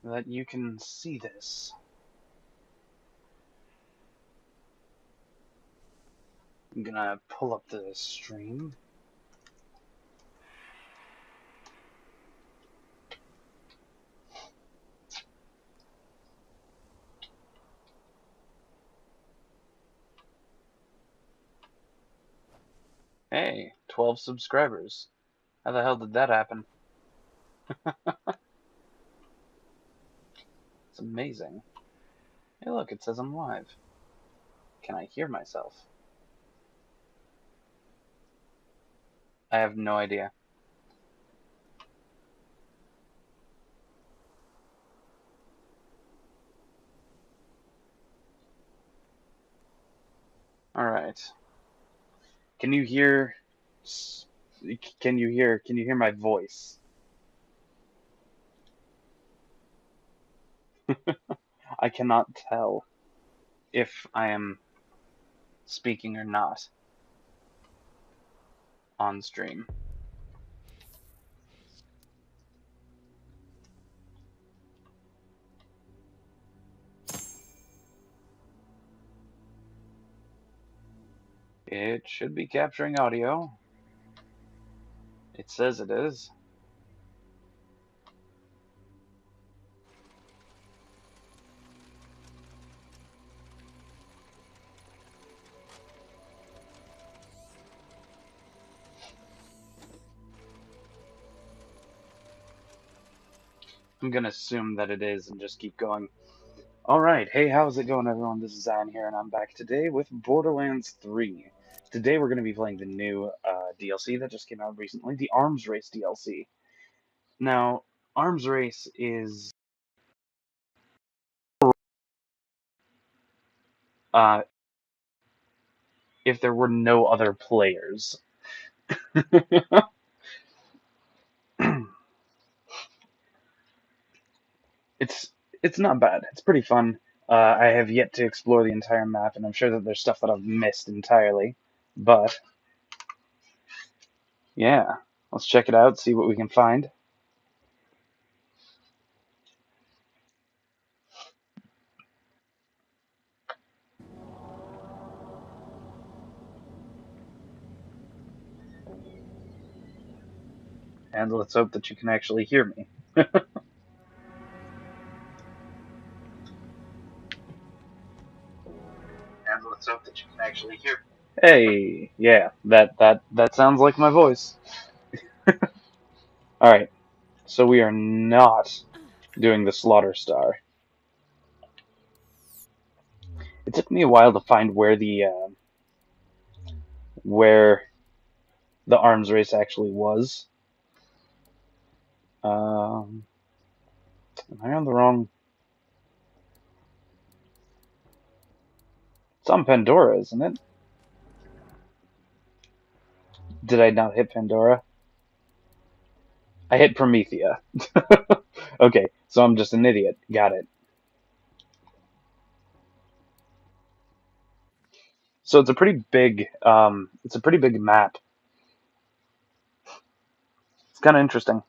that you can see this. I'm gonna pull up the stream. Hey, 12 subscribers. How the hell did that happen? It's amazing. Hey, look, it says I'm live. Can I hear myself? I have no idea. Alright. Can you hear... Can you hear my voice? I cannot tell if I am speaking or not on stream. It should be capturing audio. It says it is. I'm gonna assume that it is and just keep going. Alright, hey, how's it going, everyone? This is Zion here, and I'm back today with Borderlands 3. Today we're going to be playing the new DLC that just came out recently, the Arms Race DLC. Now, Arms Race is... if there were no other players. It's it's not bad. It's pretty fun. I have yet to explore the entire map, and I'm sure that there's stuff that I've missed entirely. But, yeah, let's check it out, see what we can find. And let's hope that you can actually hear me. And let's hope that you can actually hear me. Hey, yeah, that sounds like my voice. All right, so we are not doing the Slaughter Star. It took me a while to find where the arms race actually was. Am I on the wrong? It's on Pandora, isn't it? Did I not hit Pandora? I hit Promethea. Okay, so I'm just an idiot. Got it. So it's a pretty big map. It's kind of interesting.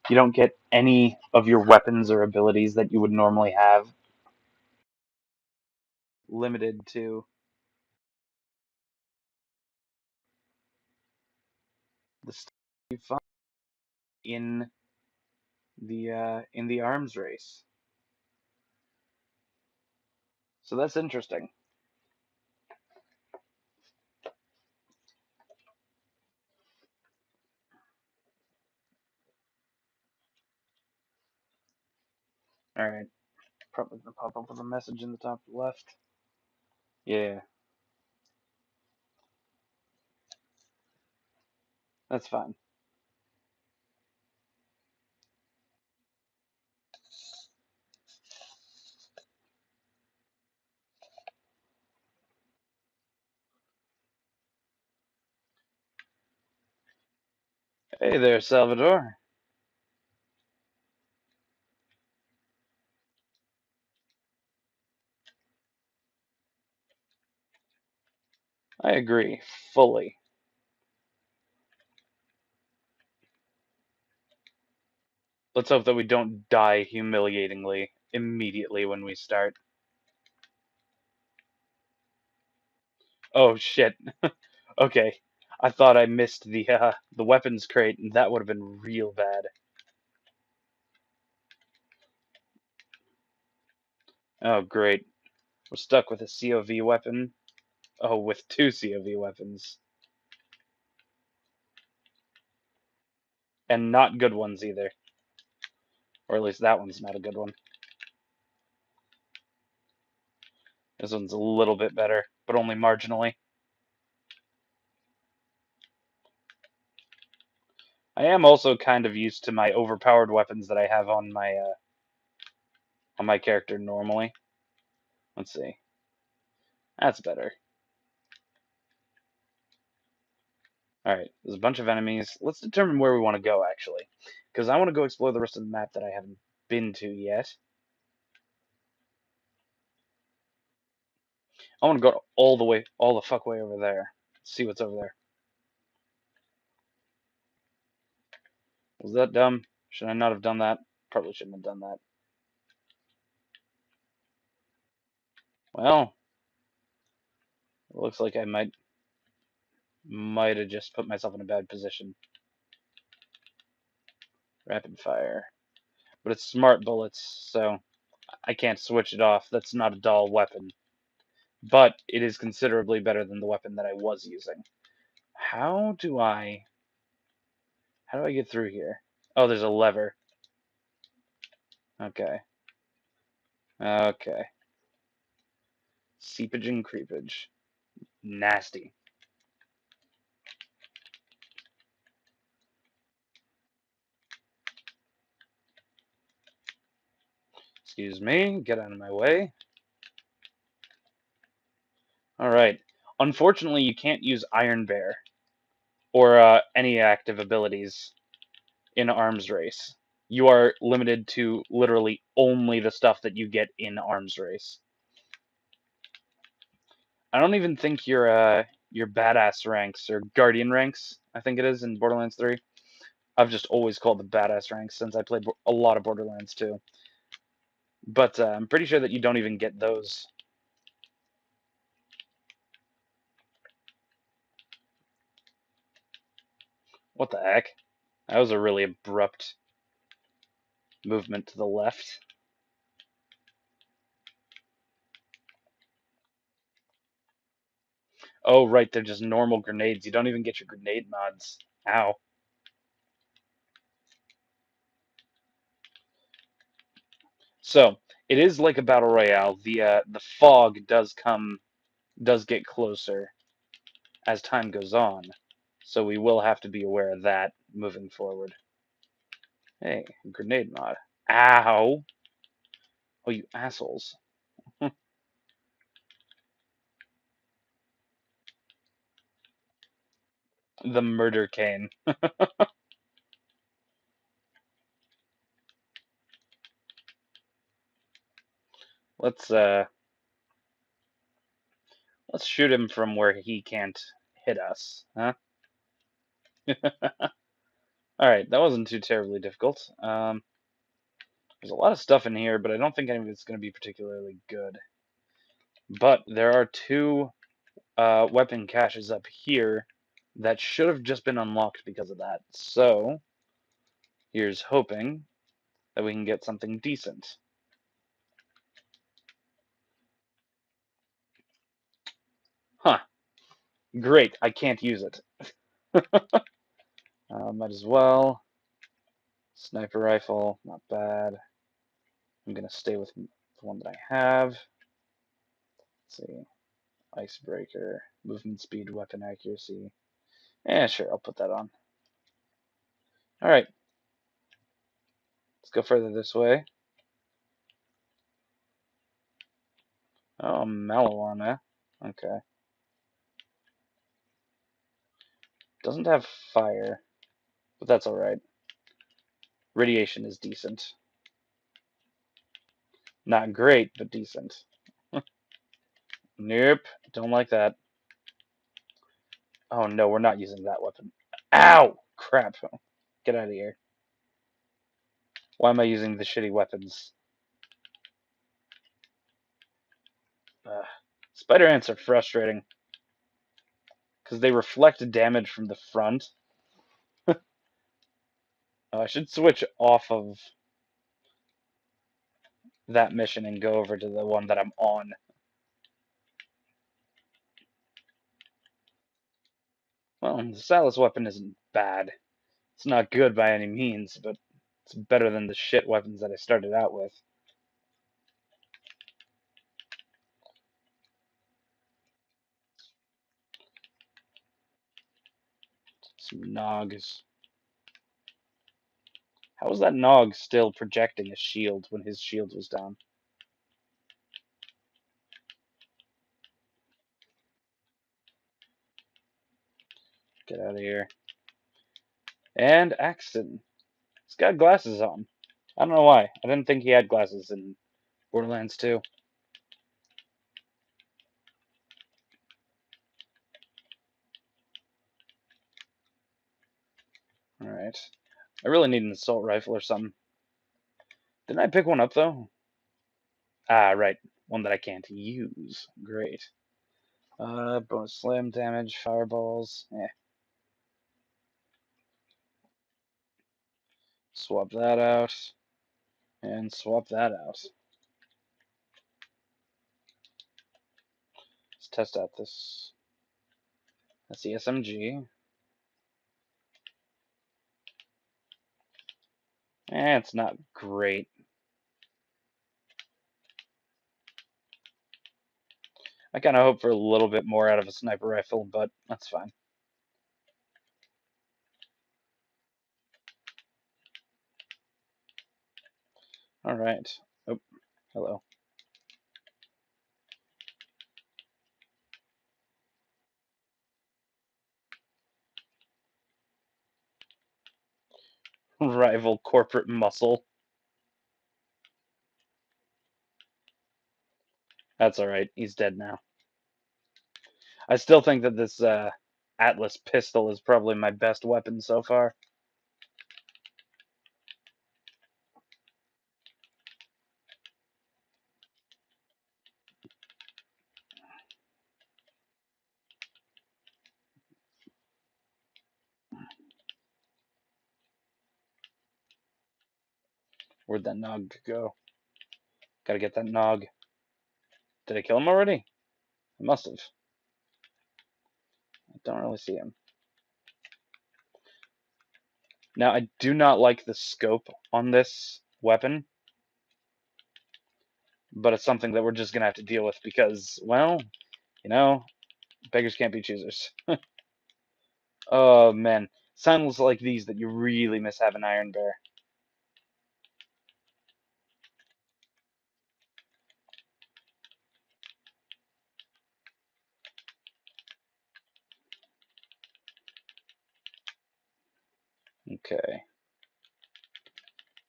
You don't get any of your weapons or abilities that you would normally have. Limited to the stuff you find in the arms race. So that's interesting. All right, probably gonna pop up with a message in the top left. Yeah, that's fine. Hey there, Salvador. I agree fully. Let's hope that we don't die humiliatingly immediately when we start. Oh shit. Okay. I thought I missed the weapons crate, and that would have been real bad. Oh great. We're stuck with a COV weapon. Oh, with two COV weapons. And not good ones either. Or at least that one's not a good one. This one's a little bit better, but only marginally. I am also kind of used to my overpowered weapons that I have on my character normally. Let's see. That's better. Alright, there's a bunch of enemies. Let's determine where we want to go, actually. Because I want to go explore the rest of the map that I haven't been to yet. I want to go all the fuck way over there. See what's over there. Was that dumb? Should I not have done that? Probably shouldn't have done that. Well, it looks like I might have just put myself in a bad position. Rapid fire. But it's smart bullets, so I can't switch it off. That's not a dull weapon. But it is considerably better than the weapon that I was using. How do I get through here? Oh, there's a lever. Okay. Okay. Seepage and creepage. Nasty. Excuse me. Get out of my way. Alright. Unfortunately, you can't use Iron Bear or any active abilities in Arms Race. You are limited to literally only the stuff that you get in Arms Race. I don't even think your badass ranks or guardian ranks, I think it is in Borderlands 3. I've just always called the badass ranks since I played a lot of Borderlands 2. But I'm pretty sure that you don't even get those. What the heck? That was a really abrupt movement to the left. Oh, right, they're just normal grenades. You don't even get your grenade mods. Ow. So, it is like a battle royale. The fog does get closer as time goes on. So we will have to be aware of that moving forward. Hey, grenade mod. Ow! Oh, you assholes. The murder cane. Let's let's shoot him from where he can't hit us, huh? Alright, that wasn't too terribly difficult. There's a lot of stuff in here, but I don't think any of it's going to be particularly good. But there are two weapon caches up here that should have just been unlocked because of that. So, here's hoping that we can get something decent. Huh. Great, I can't use it. Might as well. Sniper rifle, not bad. I'm going to stay with the one that I have. Let's see. Icebreaker, movement speed, weapon accuracy. Yeah, sure, I'll put that on. Alright, let's go further this way. Oh, marijuana. Okay. Doesn't have fire, but that's alright. Radiation is decent. Not great, but decent. Nope, don't like that. Oh no, we're not using that weapon. Ow! Crap. Get out of here. Why am I using the shitty weapons? Spider ants are frustrating because they reflect damage from the front. I should switch off of that mission and go over to the one that I'm on. Well, the Salus weapon isn't bad. It's not good by any means, but it's better than the shit weapons that I started out with. Some Nogs. How was that Nog still projecting a shield when his shield was down? Get out of here. And Axton. He's got glasses on. I don't know why. I didn't think he had glasses in Borderlands 2. Alright. I really need an assault rifle or something. Didn't I pick one up, though? Ah, right. One that I can't use. Great. Bonus slam damage, fireballs. Swap that out. And swap that out. Let's test out this. That's the SMG. It's not great. I kind of hope for a little bit more out of a sniper rifle, but that's fine. Alright. Oh, hello. Rival corporate muscle. That's alright. He's dead now. I still think that this Atlas pistol is probably my best weapon so far. Where'd that Nog go? Gotta get that Nog. Did I kill him already? I must have. I don't really see him. Now, I do not like the scope on this weapon, but it's something that we're just gonna have to deal with because, well, you know, beggars can't be choosers. Oh, man. Sounds like these that you really miss having Iron Bear. Okay.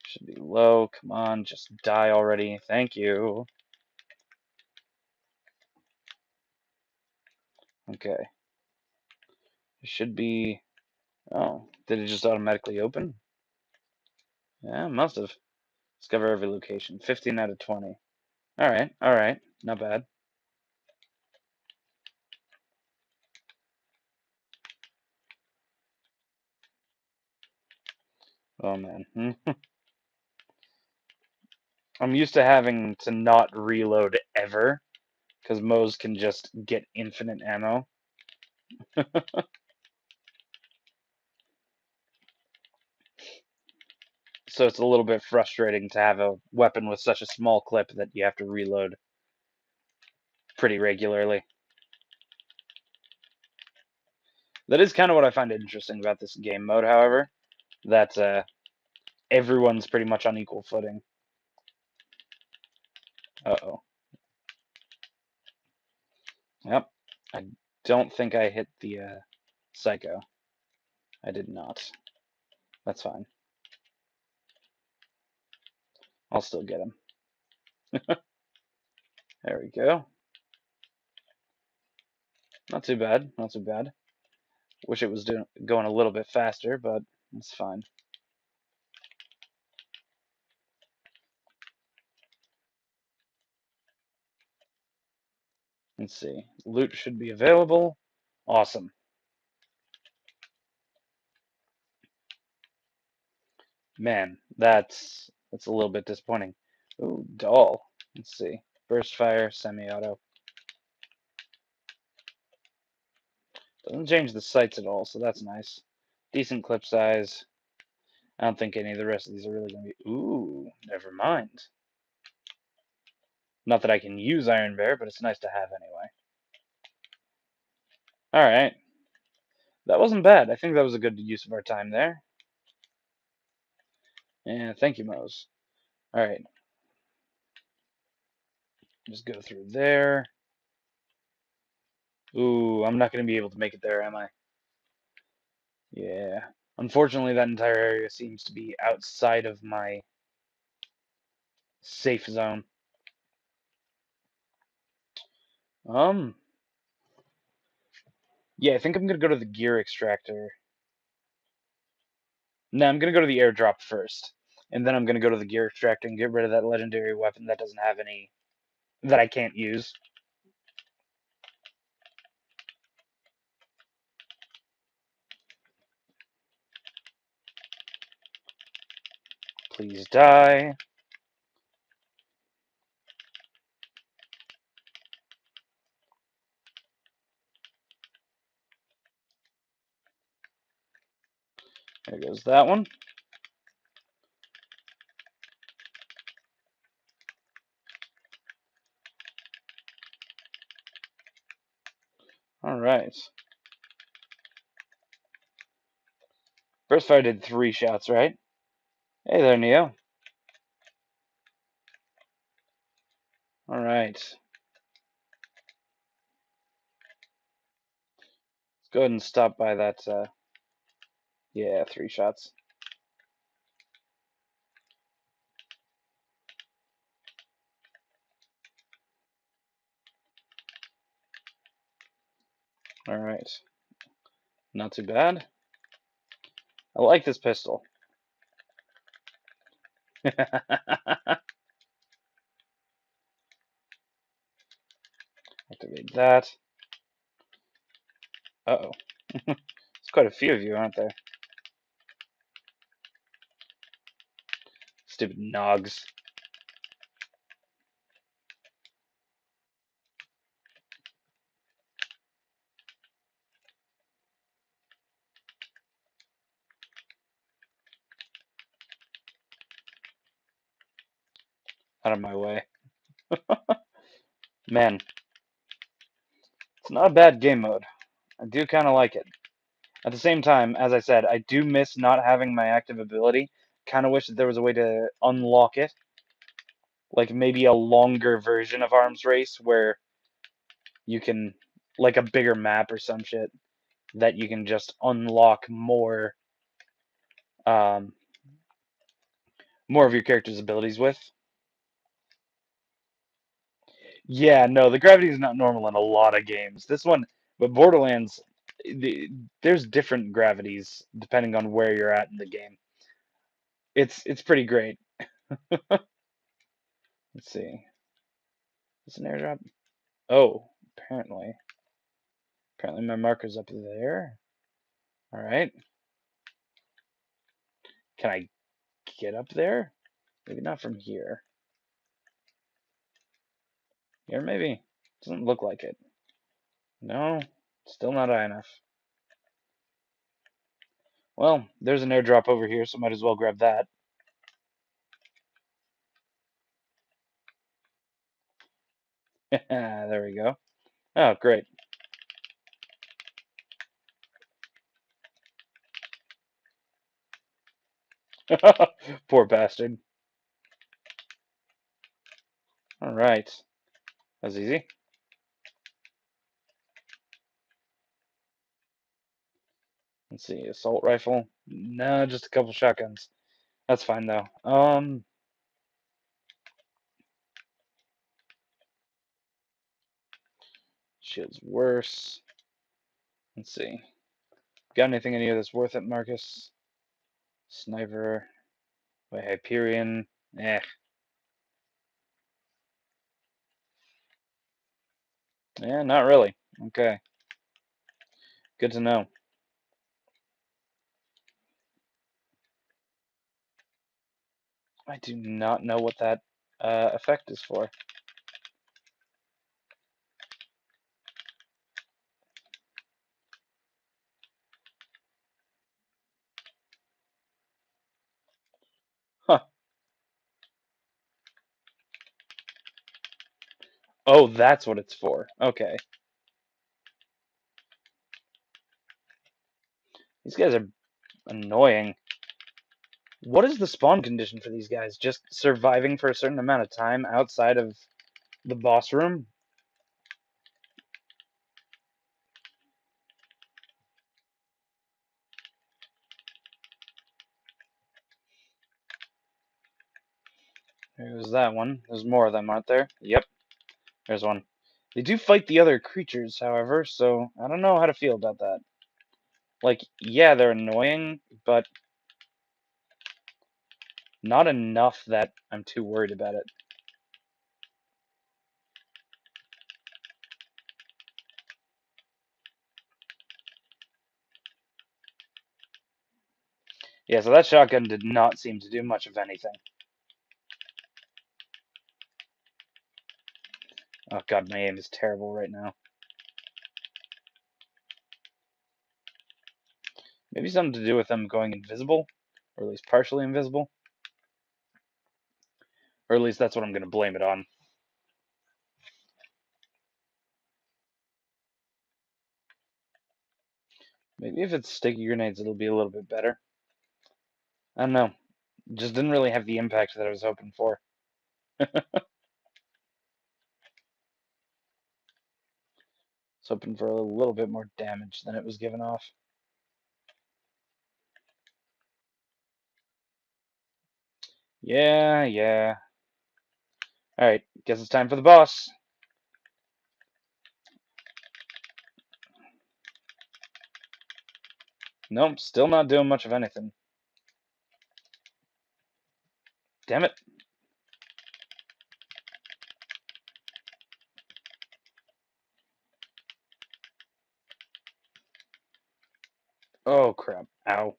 Should be low. Come on, just die already. Thank you. Okay. It should be... Oh, did it just automatically open? Yeah, it must have. Discover every location. 15 out of 20. Alright, alright. Not bad. Oh, man. I'm used to having to not reload ever, because Moes can just get infinite ammo. So it's a little bit frustrating to have a weapon with such a small clip that you have to reload pretty regularly. That is kind of what I find interesting about this game mode, however, that everyone's pretty much on equal footing. Uh-oh. Yep. I don't think I hit the Psycho. I did not. That's fine. I'll still get him. There we go. Not too bad. Not too bad. Wish it was going a little bit faster, but it's fine. Let's see. Loot should be available. Awesome. Man, that's a little bit disappointing. Ooh, doll. Let's see. Burst fire, semi-auto. Doesn't change the sights at all, so that's nice. Decent clip size. I don't think any of the rest of these are really going to be... Ooh, never mind. Not that I can use Iron Bear, but it's nice to have anyway. Alright. That wasn't bad. I think that was a good use of our time there. Yeah, thank you, Mose. Alright. Just go through there. Ooh, I'm not going to be able to make it there, am I? Yeah. Unfortunately, that entire area seems to be outside of my safe zone. Um, yeah, I think I'm gonna go to the gear extractor. No, I'm gonna go to the airdrop first, and then I'm gonna go to the gear extractor and get rid of that legendary weapon that doesn't have any that I can't use. Please die. There goes that one. All right. Burst fire did 3 shots, right? Hey there, Neo. All right. Let's go ahead and stop by that. Yeah, 3 shots. All right. Not too bad. I like this pistol. Activate that. Uh-oh. There's quite a few of you, aren't there? Stupid nogs. Out of my way. Man, it's not a bad game mode. I do kind of like it. At the same time, as I said, I do miss not having my active ability. Kind of wish that there was a way to unlock it. Like maybe a longer version of Arms Race where you can, like a bigger map or some shit, that you can just unlock um, more of your character's abilities with. Yeah, no, the gravity is not normal in a lot of games. This one, but Borderlands, there's different gravities depending on where you're at in the game. It's pretty great. Let's see. Is an airdrop? Oh, apparently my marker's up there. All right. Can I get up there? Maybe not from here. Here, maybe. Doesn't look like it. No, still not high enough. Well, there's an airdrop over here, so might as well grab that. There we go. Oh, great. Poor bastard. All right. That was easy. Let's see. Assault rifle. No, just a couple shotguns. That's fine though. Shit's worse. Let's see. Got anything any of this worth it, Marcus? Sniper. Wait, Hyperion. Eh. Yeah, not really. Okay. Good to know. I do not know what that effect is for. Huh. Oh, that's what it's for. Okay. These guys are annoying. What is the spawn condition for these guys? Just surviving for a certain amount of time outside of the boss room? There's that one. There's more of them, aren't there? Yep, there's one. They do fight the other creatures, however, so I don't know how to feel about that. Like, yeah, they're annoying, but not enough that I'm too worried about it. Yeah, so that shotgun did not seem to do much of anything. Oh god, my aim is terrible right now. Maybe something to do with them going invisible, or at least partially invisible. Or at least that's what I'm going to blame it on. Maybe if it's sticky grenades, it'll be a little bit better. I don't know. Just didn't really have the impact that I was hoping for. I was hoping for a little bit more damage than it was giving off. Yeah, yeah. Alright, guess it's time for the boss. Nope, still not doing much of anything. Damn it. Oh, crap. Ow.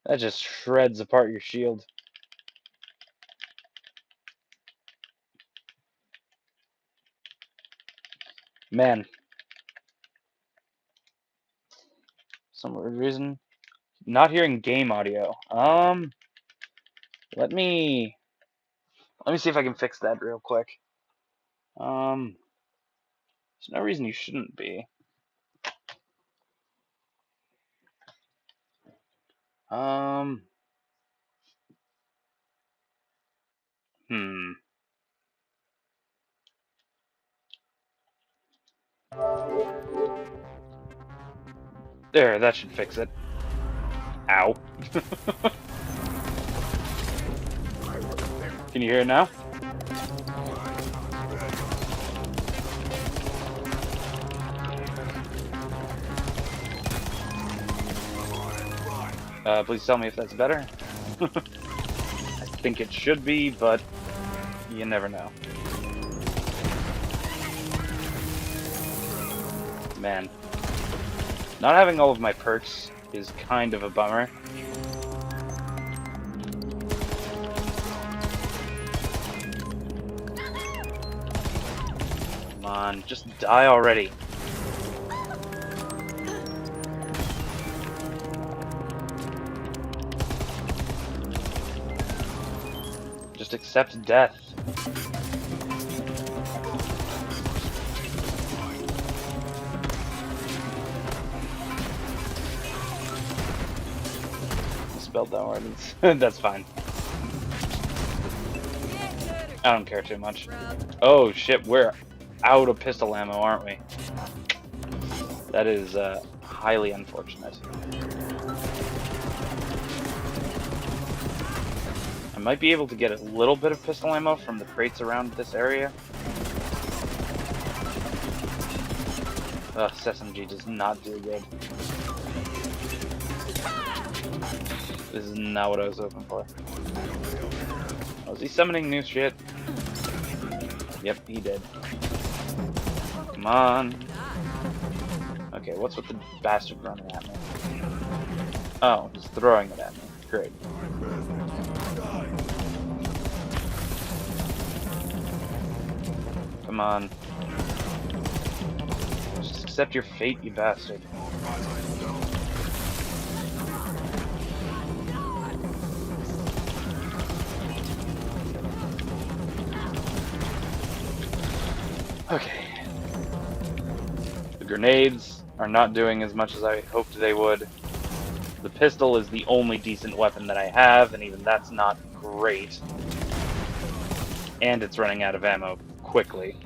That just shreds apart your shield. Man. Some weird reason. Not hearing game audio. Let me see if I can fix that real quick. There's no reason you shouldn't be. Um, hmm. There, that should fix it. Ow. Can you hear it now? Please tell me if that's better. I think it should be, but you never know. Man. Not having all of my perks is kind of a bummer. Come on, just die already. Just accept death. Spelled that word. That's fine. I don't care too much. Oh shit, we're out of pistol ammo, aren't we? That is highly unfortunate. I might be able to get a little bit of pistol ammo from the crates around this area. Ugh, SMG does not do good. This is not what I was hoping for. Oh, is he summoning new shit? Yep, he did. Come on. Okay, what's with the bastard running at me? Oh, he's throwing it at me. Great. Come on. Just accept your fate, you bastard. Okay. The grenades are not doing as much as I hoped they would. The pistol is the only decent weapon that I have, and even that's not great. And it's running out of ammo quickly.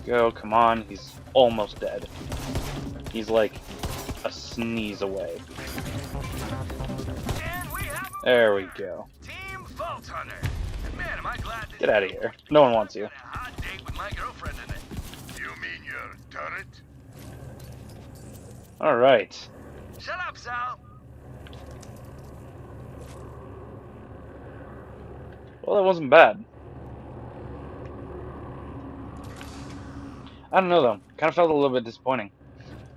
Go, come on, he's almost dead. He's like a sneeze away. There we go. Team Vault Hunter. Man, am I glad Get out of here. No one wants you. a hot date with my girlfriend in it. You mean your turret? Alright. Shut up, Sal. Well, that wasn't bad. I don't know though. Kind of felt a little bit disappointing.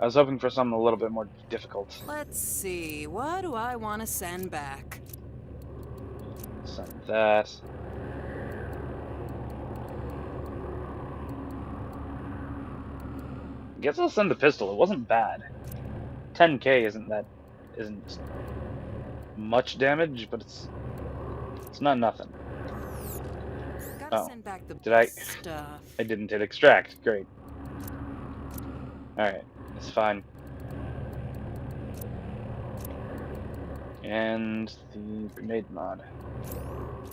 I was hoping for something a little bit more difficult. Let's see, what do I want to send back? Send that. I guess I'll send the pistol. It wasn't bad. 10k isn't much damage, but it's not nothing. Gotta Oh, send back the did I? stuff. I didn't hit extract. Great. Alright, it's fine. And the grenade mod.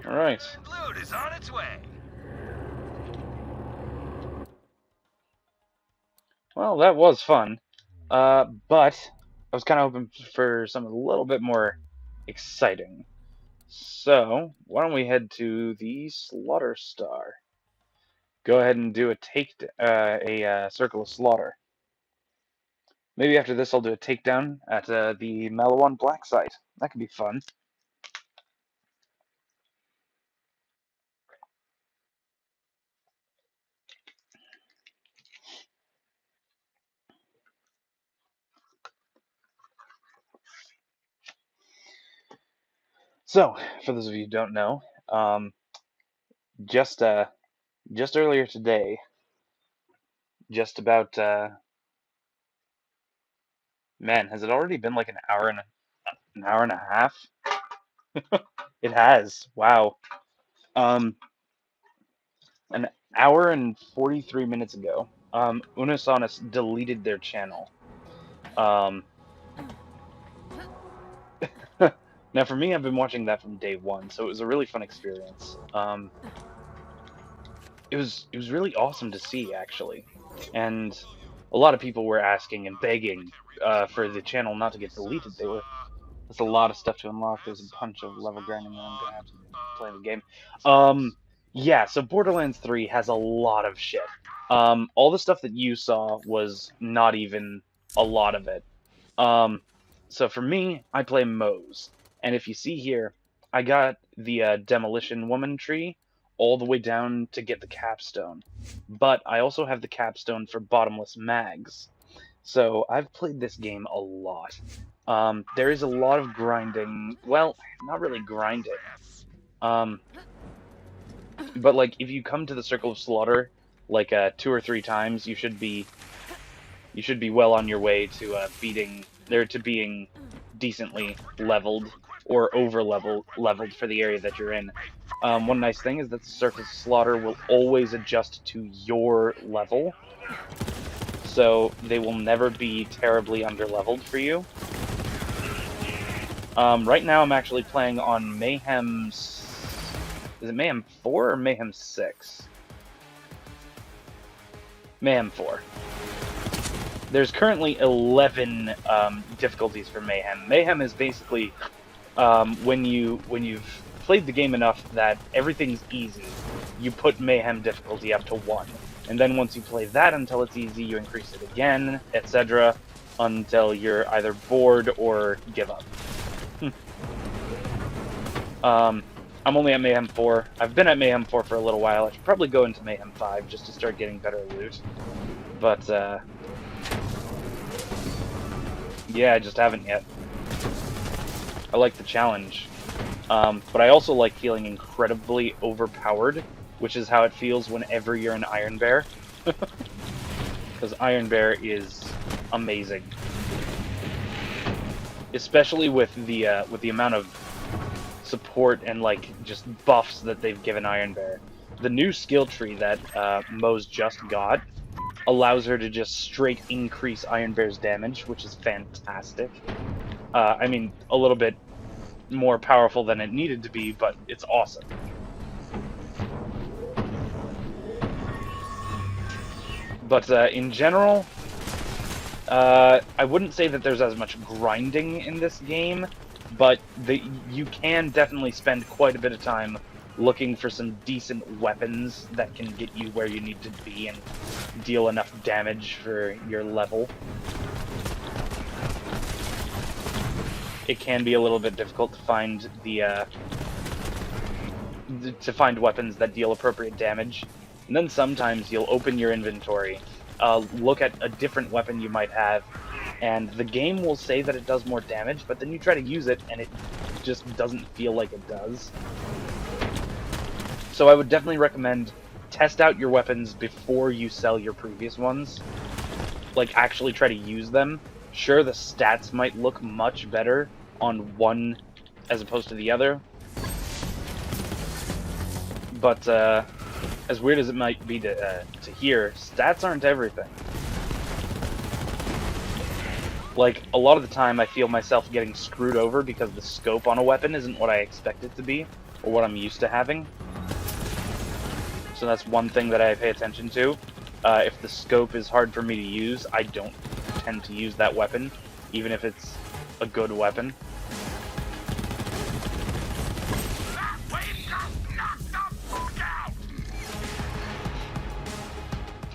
Alright. Loot is on its way. Well, that was fun. But I was kind of hoping for something a little bit more exciting. So, why don't we head to the Slaughter Star? Go ahead and do a Circle of Slaughter. Maybe after this I'll do a takedown at the Malawan Black site. That could be fun. So, for those of you who don't know, just earlier today, just about man, has it already been like an hour and a half? It has. Wow. An hour and 43 minutes ago, Unisonus deleted their channel. Now, for me, I've been watching that from day one, so it was a really fun experience. It was really awesome to see, actually, and a lot of people were asking and begging for the channel not to get deleted. There's a lot of stuff to unlock. There's a bunch of level grinding, and I'm gonna have to play the game. Yeah, so Borderlands 3 has a lot of shit. All the stuff that you saw was not even a lot of it. So for me, I play Moze. And if you see here, I got the Demolition Woman tree all the way down to get the capstone. But I also have the capstone for Bottomless Mags. So I've played this game a lot. There is a lot of grinding. Well, not really grinding. But like, if you come to the Circle of Slaughter like 2 or 3 times, you should be well on your way to being decently leveled or leveled for the area that you're in. One nice thing is that the Circle of Slaughter will always adjust to your level, so they will never be terribly underleveled for you. Right now I'm actually playing on Mayhem's... Is it Mayhem 4 or Mayhem 6? Mayhem 4. There's currently 11 difficulties for Mayhem. Mayhem is basically when you've played the game enough that everything's easy, you put Mayhem difficulty up to 1. And then once you play that until it's easy, you increase it again, etc. until you're either bored or give up. I'm only at Mayhem 4. I've been at Mayhem 4 for a little while. I should probably go into Mayhem 5 just to start getting better loot. But, yeah, I just haven't yet. I like the challenge. But I also like feeling incredibly overpowered, which is how it feels whenever you're an Iron Bear. Because Iron Bear is amazing. Especially with the amount of support and like just buffs that they've given Iron Bear. The new skill tree that Mo's just got allows her to just straight increase Iron Bear's damage, which is fantastic. I mean, a little bit more powerful than it needed to be, but it's awesome. But in general, I wouldn't say that there's as much grinding in this game, but you can definitely spend quite a bit of time looking for some decent weapons that can get you where you need to be and deal enough damage for your level. It can be a little bit difficult to find weapons that deal appropriate damage. And then sometimes you'll open your inventory, look at a different weapon you might have, and the game will say that it does more damage, but then you try to use it and it just doesn't feel like it does. So I would definitely recommend test out your weapons before you sell your previous ones. Like, actually try to use them. Sure, the stats might look much better on one as opposed to the other, but as weird as it might be to hear, stats aren't everything. Like, a lot of the time I feel myself getting screwed over because the scope on a weapon isn't what I expect it to be, or what I'm used to having. So that's one thing that I pay attention to. If the scope is hard for me to use, I don't tend to use that weapon, even if it's a good weapon.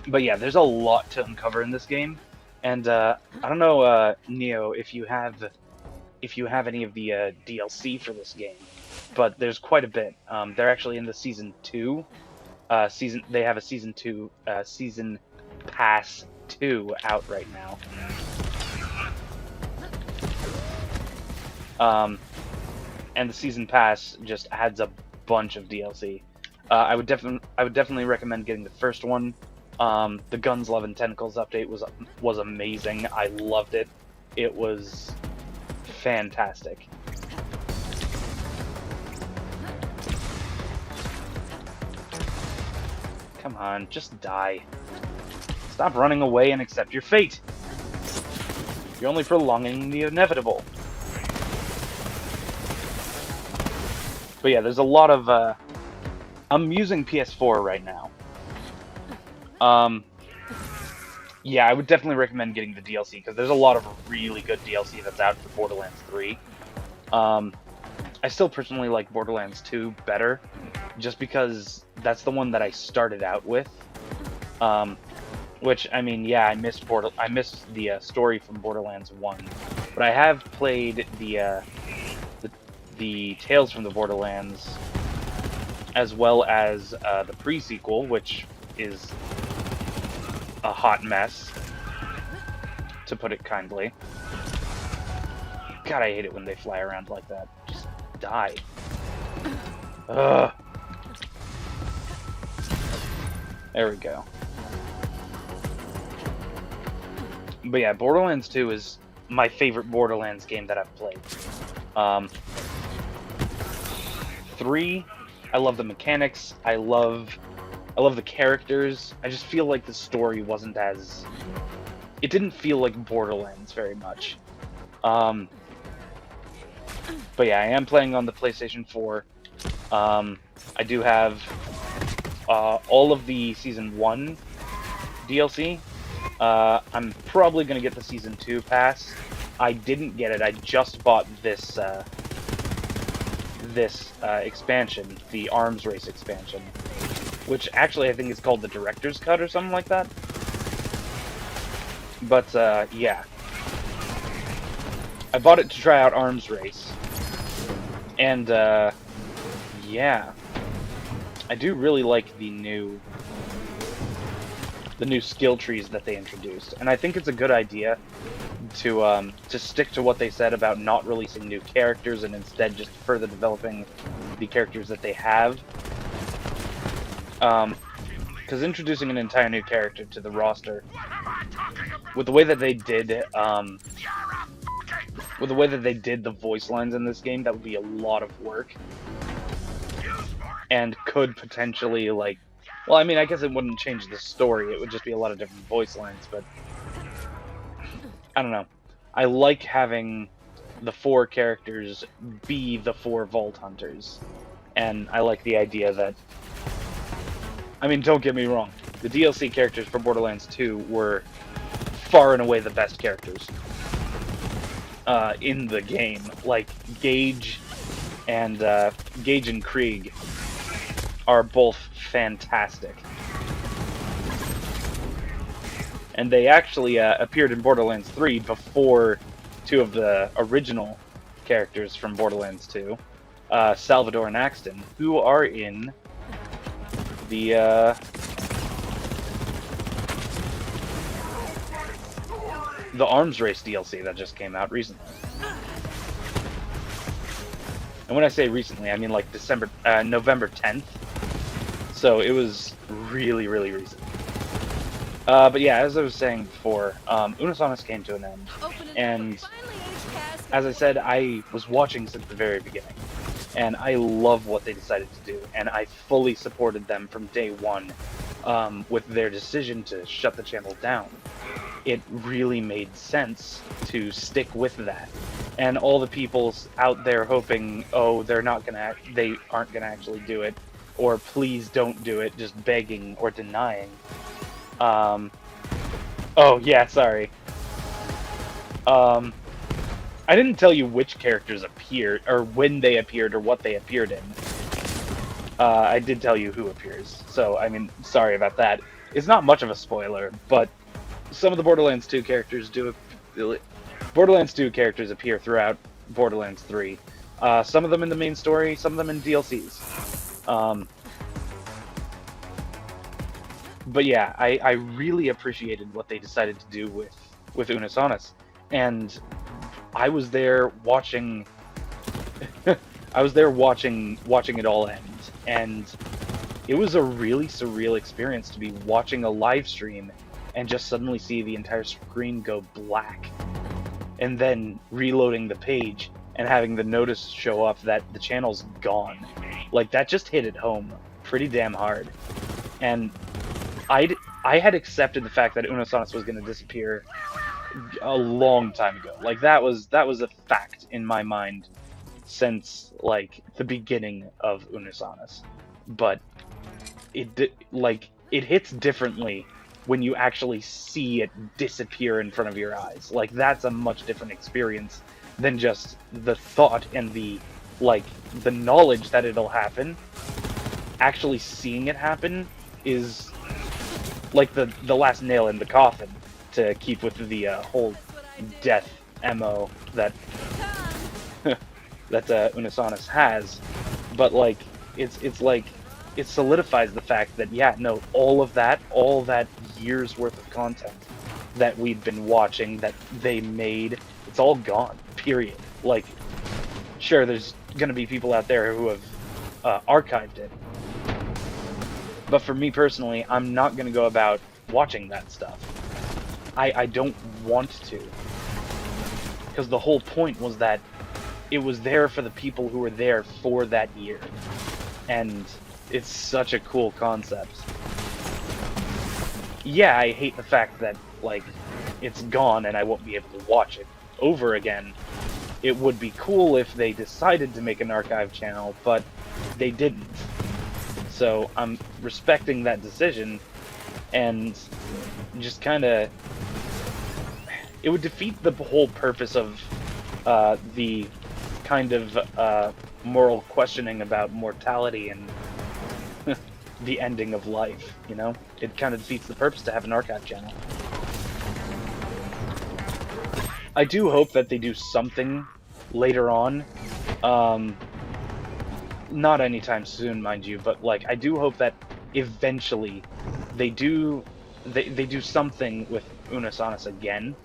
But yeah, there's a lot to uncover in this game, and I don't know, Neo, if you have any of the DLC for this game, but there's quite a bit. They're actually in the season 2. They have a season 2, season pass 2 out right now. And the season pass just adds a bunch of DLC. I would definitely recommend getting the first one. The Guns, Love, and Tentacles update was amazing. I loved it. It was fantastic. Come on, just die. Stop running away and accept your fate. You're only prolonging the inevitable. But yeah, there's a lot of, I'm using PS4 right now. Yeah, I would definitely recommend getting the DLC, because there's a lot of really good DLC that's out for Borderlands 3. I still personally like Borderlands 2 better, just because that's the one that I started out with. Which, I mean, yeah, I missed the story from Borderlands 1, but I have played the Tales from the Borderlands, as well as the pre-sequel, which is a hot mess, to put it kindly. God, I hate it when they fly around like that. Just die. Ugh. There we go. But yeah, Borderlands 2 is my favorite Borderlands game that I've played. 3, I love the mechanics. I love the characters. I just feel like the story wasn't as... It didn't feel like Borderlands very much. But yeah, I am playing on the PlayStation 4. I do have all of the Season 1 DLC. I'm probably going to get the Season 2 pass. I didn't get it. I just bought this expansion, the Arms Race expansion, which actually I think is called the Director's Cut or something like that. But, yeah. I bought it to try out Arms Race, and yeah, I do really like the new skill trees that they introduced, and I think it's a good idea to stick to what they said about not releasing new characters and instead just further developing the characters that they have. Because introducing an entire new character to the roster, with the way that they did, the voice lines in this game, that would be a lot of work, and could potentially, like, well, I mean, I guess it wouldn't change the story, it would just be a lot of different voice lines, but I don't know. I like having the 4 characters be the 4 Vault Hunters, and I like the idea that, I mean, don't get me wrong, the DLC characters for Borderlands 2 were far and away the best characters in the game. Like, Gage and Krieg are both fantastic. And they actually appeared in Borderlands 3 before 2 of the original characters from Borderlands 2, Salvador and Axton, who are in the Arms Race DLC that just came out recently. And when I say recently, I mean like November 10th. So it was really, really recent. But yeah, as I was saying before, Unisonus came to an end, and as I said, I was watching since the very beginning, and I love what they decided to do, and I fully supported them from day one with their decision to shut the channel down. It really made sense to stick with that, and all the people out there hoping, oh, they aren't gonna actually do it, or please don't do it, just begging or denying. Oh yeah, sorry. I didn't tell you which characters appeared, or when they appeared, or what they appeared in. I did tell you who appears, so, I mean, sorry about that. It's not much of a spoiler, but some of the Borderlands 2 characters appear throughout Borderlands 3. Some of them in the main story, some of them in DLCs. But yeah, I really appreciated what they decided to do with Unisonus, and I was there watching. I was there watching it all end, and it was a really surreal experience to be watching a live stream and just suddenly see the entire screen go black, and then reloading the page and having the notice show up that the channel's gone. Like, that just hit it home pretty damn hard, and I had accepted the fact that Unisonus was going to disappear a long time ago. Like, that was a fact in my mind since, like, the beginning of Unisonus. But it hits differently when you actually see it disappear in front of your eyes. Like, that's a much different experience than just the thought and the knowledge that it'll happen. Actually seeing it happen is like the last nail in the coffin, to keep with the whole death MO that Unisonus has. But like, it's like, it solidifies the fact that, yeah, no, all that years worth of content that we'd been watching, that they made, it's all gone, period. Like, sure, there's gonna be people out there who have archived it, but for me personally, I'm not gonna go about watching that stuff. I don't want to, because the whole point was that it was there for the people who were there for that year, and it's such a cool concept. Yeah, I hate the fact that, like, it's gone and I won't be able to watch it over again. It would be cool if they decided to make an archive channel, but they didn't. So I'm respecting that decision, and just kind of, it would defeat the whole purpose of the kind of moral questioning about mortality and the ending of life, you know? It kind of defeats the purpose to have an archive channel. I do hope that they do something later on. Um, Not anytime soon, mind you, but like I do hope that eventually they do they do something with Unasanas again.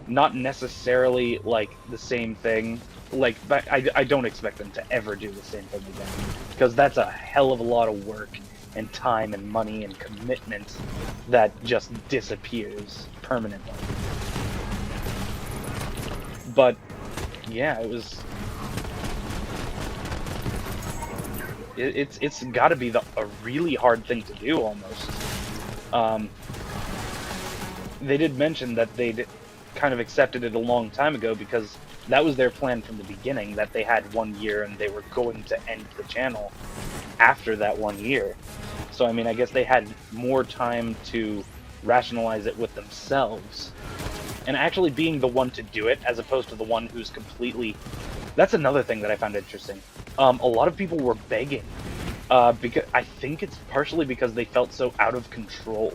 Not necessarily like the same thing. Like, but I don't expect them to ever do the same thing again, because that's a hell of a lot of work and time and money and commitment that just disappears permanently. But yeah, it's got to be a really hard thing to do almost. Um, they did mention that they'd kind of accepted it a long time ago because that was their plan from the beginning, that they had 1 year and they were going to end the channel after that 1 year. So, I mean, I guess they had more time to rationalize it with themselves. And actually being the one to do it, as opposed to the one who's completely... That's another thing that I found interesting. A lot of people were begging. Because I think it's partially because they felt so out of control.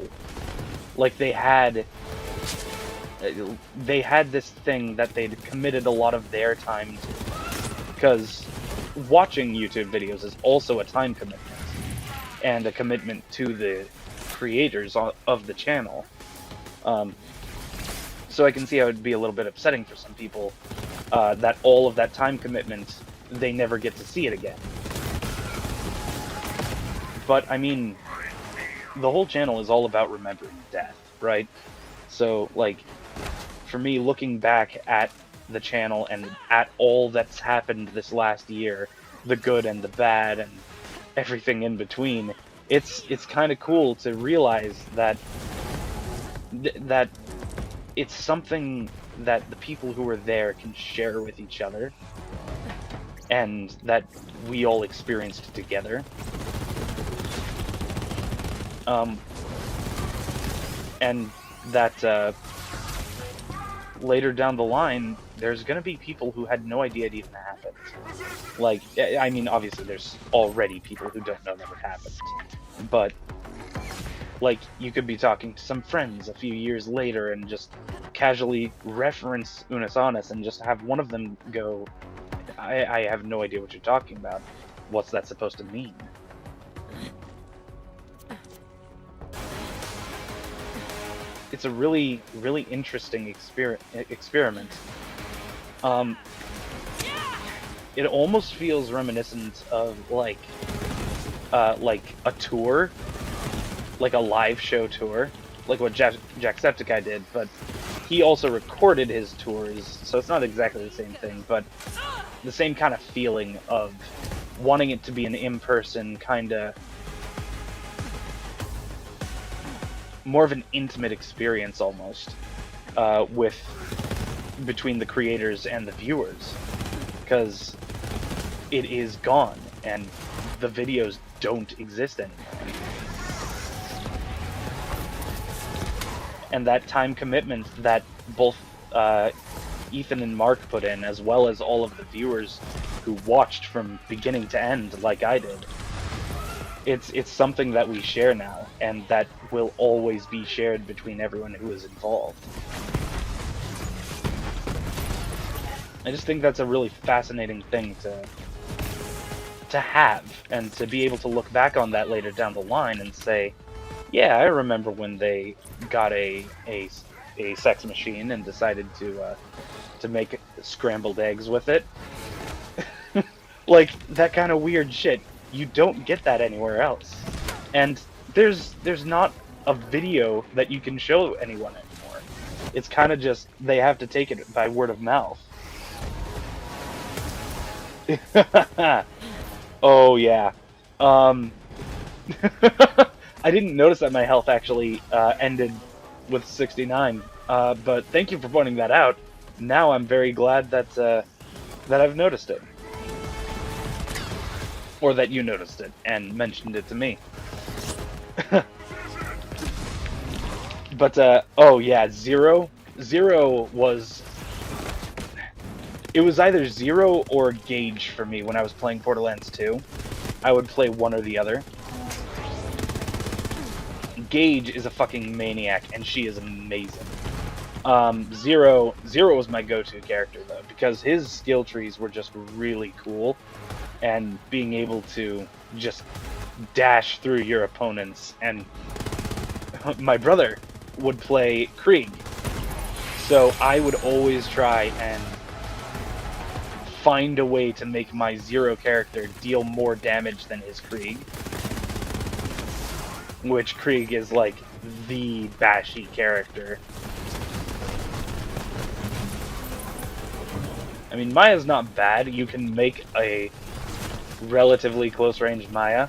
Like they had this thing that they'd committed a lot of their time to. Because watching YouTube videos is also a time commitment. And a commitment to the creators of the channel. So I can see how it would be a little bit upsetting for some people that all of that time commitment, they never get to see it again. But, I mean, the whole channel is all about remembering death, right? So, like, for me, looking back at the channel and at all that's happened this last year, the good and the bad and everything in between, it's kind of cool to realize that that it's something that the people who were there can share with each other, and that we all experienced together. And that later down the line, there's gonna be people who had no idea it even happened. Like, I mean, obviously there's already people who don't know that it happened, but like, you could be talking to some friends a few years later and just casually reference Unasanas and just have one of them go, I have no idea what you're talking about. What's that supposed to mean? It's a really, really interesting experiment. It almost feels reminiscent of like a tour, like a live show tour, like what Jacksepticeye did, but he also recorded his tours, so it's not exactly the same thing, but the same kind of feeling of wanting it to be an in-person kind of more of an intimate experience almost, with between the creators and the viewers, because it is gone and the videos don't exist anymore. And that time commitment that both Ethan and Mark put in, as well as all of the viewers who watched from beginning to end like I did, it's something that we share now, and that will always be shared between everyone who is involved. I just think that's a really fascinating thing to have, and to be able to look back on that later down the line and say, yeah, I remember when they got a sex machine and decided to make scrambled eggs with it. Like, that kind of weird shit. You don't get that anywhere else. And there's not a video that you can show anyone anymore. It's kind of just, they have to take it by word of mouth. Oh, yeah. I didn't notice that my health actually ended with 69, but thank you for pointing that out. Now I'm very glad that that I've noticed it. Or that you noticed it and mentioned it to me. But, oh yeah, Zero was... It was either Zero or Gage for me when I was playing Borderlands 2. I would play one or the other. Gage is a fucking maniac, and she is amazing. Zero was my go-to character though, because his skill trees were just really cool, and being able to just dash through your opponents. And my brother would play Krieg, so I would always try and find a way to make my Zero character deal more damage than his Krieg, which Krieg is like the bashy character. I mean, Maya's not bad. You can make a relatively close-range Maya.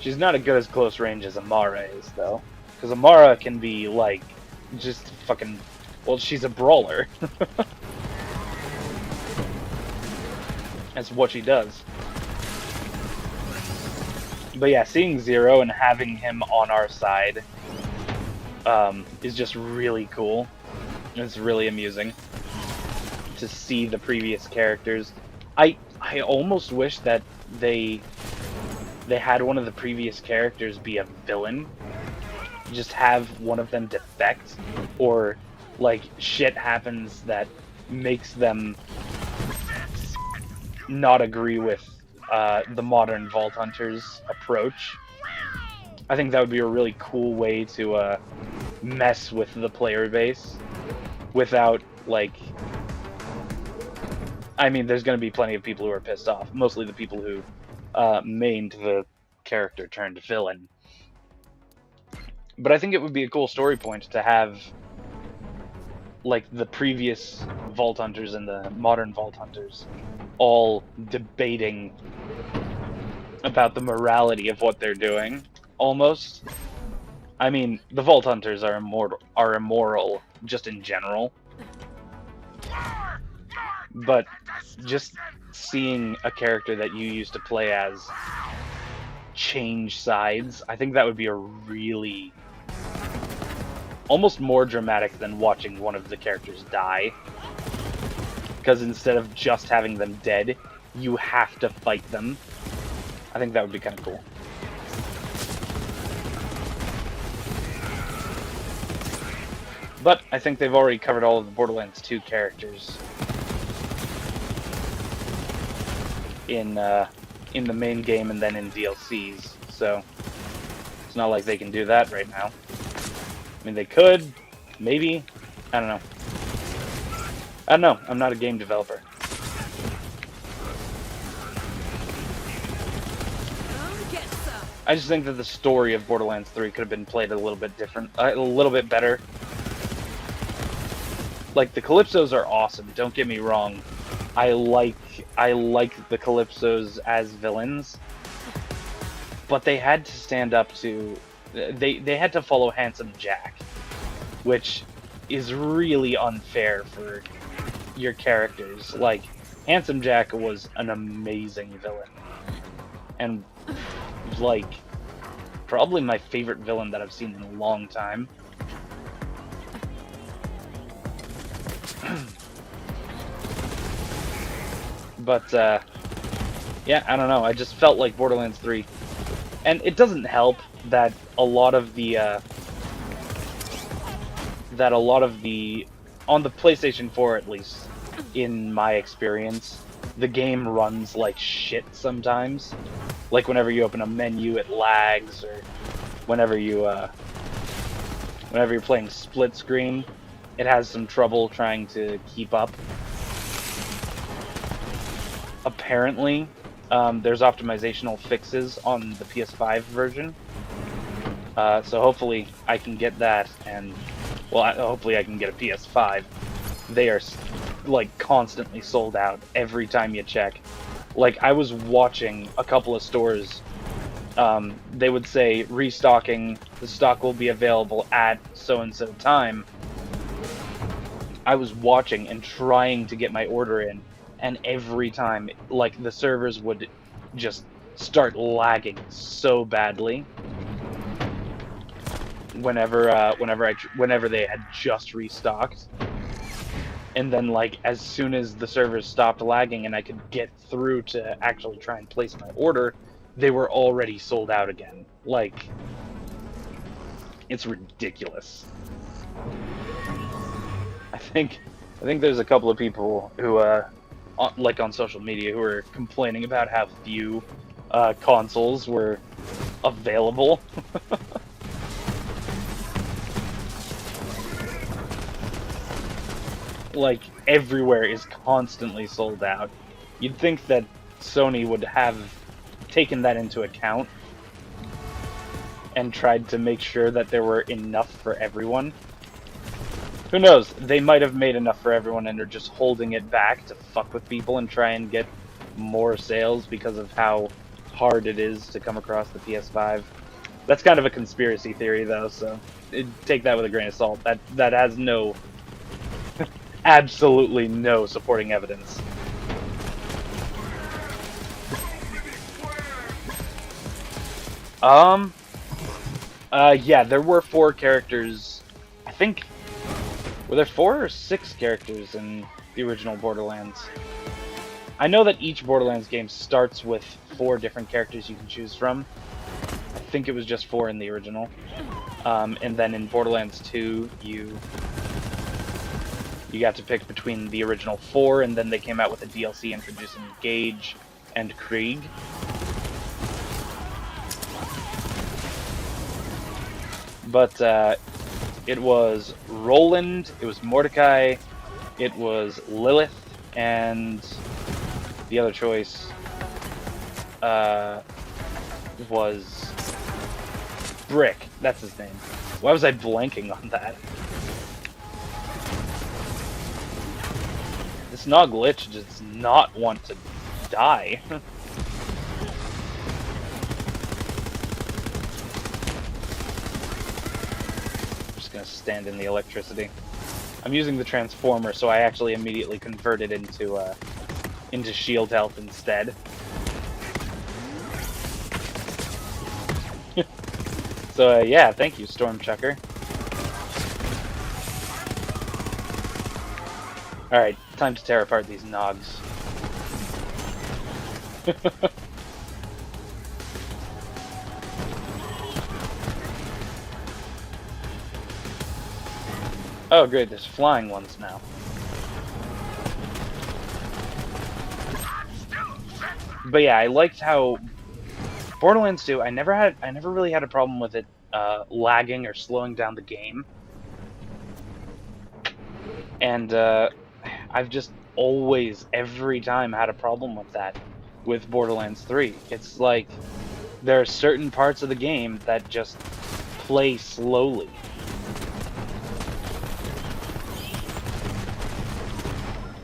She's not as good as close range as Amara is, though. Because Amara can be, like, just fucking... Well, she's a brawler. That's what she does. But yeah, seeing Zero and having him on our side is just really cool. It's really amusing to see the previous characters. I almost wish that they had one of the previous characters be a villain. Just have one of them defect, or like shit happens that makes them not agree with the modern Vault Hunters approach. I think that would be a really cool way to mess with the player base without, like... I mean, there's going to be plenty of people who are pissed off. Mostly the people who mained the character turned villain. But I think it would be a cool story point to have, like, the previous Vault Hunters and the modern Vault Hunters all debating about the morality of what they're doing, almost. I mean, the Vault Hunters are immoral just in general. But just seeing a character that you used to play as change sides, I think that would be a really... almost more dramatic than watching one of the characters die. Because instead of just having them dead, you have to fight them. I think that would be kind of cool. But I think they've already covered all of the Borderlands 2 characters in the main game and then in DLCs, so it's not like they can do that right now. I mean, they could, maybe, I don't know. I don't know, I'm not a game developer. I just think that the story of Borderlands 3 could have been played a little bit different, a little bit better. Like, the Calypsos are awesome, don't get me wrong. I like the Calypsos as villains, but they had to stand up to... They had to follow Handsome Jack, which is really unfair for your characters. Like, Handsome Jack was an amazing villain, and like probably my favorite villain that I've seen in a long time. But yeah, I don't know. I just felt like Borderlands 3, and it doesn't help that a lot of the on the PlayStation 4, at least in my experience, the game runs like shit sometimes. Like whenever you open a menu, it lags, or whenever you're playing split screen, it has some trouble trying to keep up. Apparently, there's optimizational fixes on the PS5 version, so hopefully I can get that, and well, hopefully I can get a PS5. They are like constantly sold out every time you check. Like, I was watching a couple of stores, they would say restocking, the stock will be available at so-and-so time. I was watching and trying to get my order in, and every time, like, the servers would just start lagging so badly whenever they had just restocked. And then, like, as soon as the servers stopped lagging and I could get through to actually try and place my order, they were already sold out again. Like, it's ridiculous. I think there's a couple of people who like on social media who are complaining about how few consoles were available. Like everywhere is constantly sold out. You'd think that Sony would have taken that into account and tried to make sure that there were enough for everyone. Who knows? They might have made enough for everyone and are just holding it back to fuck with people and try and get more sales because of how hard it is to come across the PS5. That's kind of a conspiracy theory, though, so take that with a grain of salt. That has no, absolutely no supporting evidence. Yeah, there were 4 characters. I think, were there 4 or 6 characters in the original Borderlands? I know that each Borderlands game starts with 4 different characters you can choose from. I think it was just 4 in the original. And then in Borderlands 2, you got to pick between the original 4, and then they came out with a DLC introducing Gage and Krieg. But it was Roland, it was Mordecai, it was Lilith, and the other choice was Brick. That's his name. Why was I blanking on that? This Nog glitch does not want to die. Gonna stand in the electricity. I'm using the transformer, so I actually immediately convert it into shield health instead. So yeah, thank you, Stormchucker. All right, time to tear apart these Nogs. Oh great, there's flying ones now. But yeah, I liked how Borderlands 2, I never really had a problem with it lagging or slowing down the game. And I've just always, every time, had a problem with that with Borderlands 3. It's like there are certain parts of the game that just play slowly.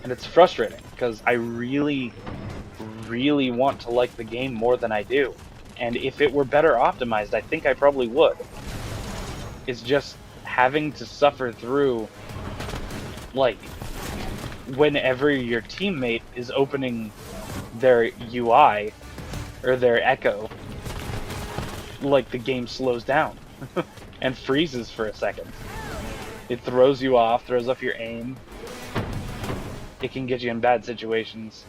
And it's frustrating, because I really, really want to like the game more than I do. And if it were better optimized, I think I probably would. It's just having to suffer through, like, whenever your teammate is opening their UI, or their echo, like, the game slows down, and freezes for a second. It throws you off, throws off your aim. It can get you in bad situations.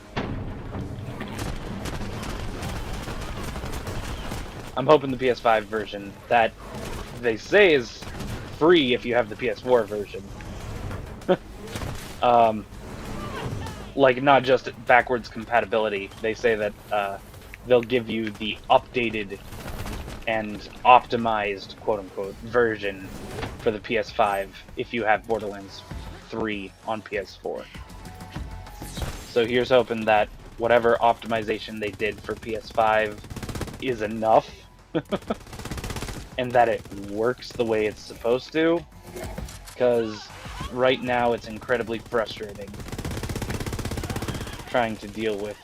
I'm hoping the PS5 version, that they say is free if you have the PS4 version. Like, not just backwards compatibility. They say that they'll give you the updated and optimized, quote-unquote, version for the PS5 if you have Borderlands 3 on PS4. So here's hoping that whatever optimization they did for PS5 is enough, and that it works the way it's supposed to, because right now it's incredibly frustrating trying to deal with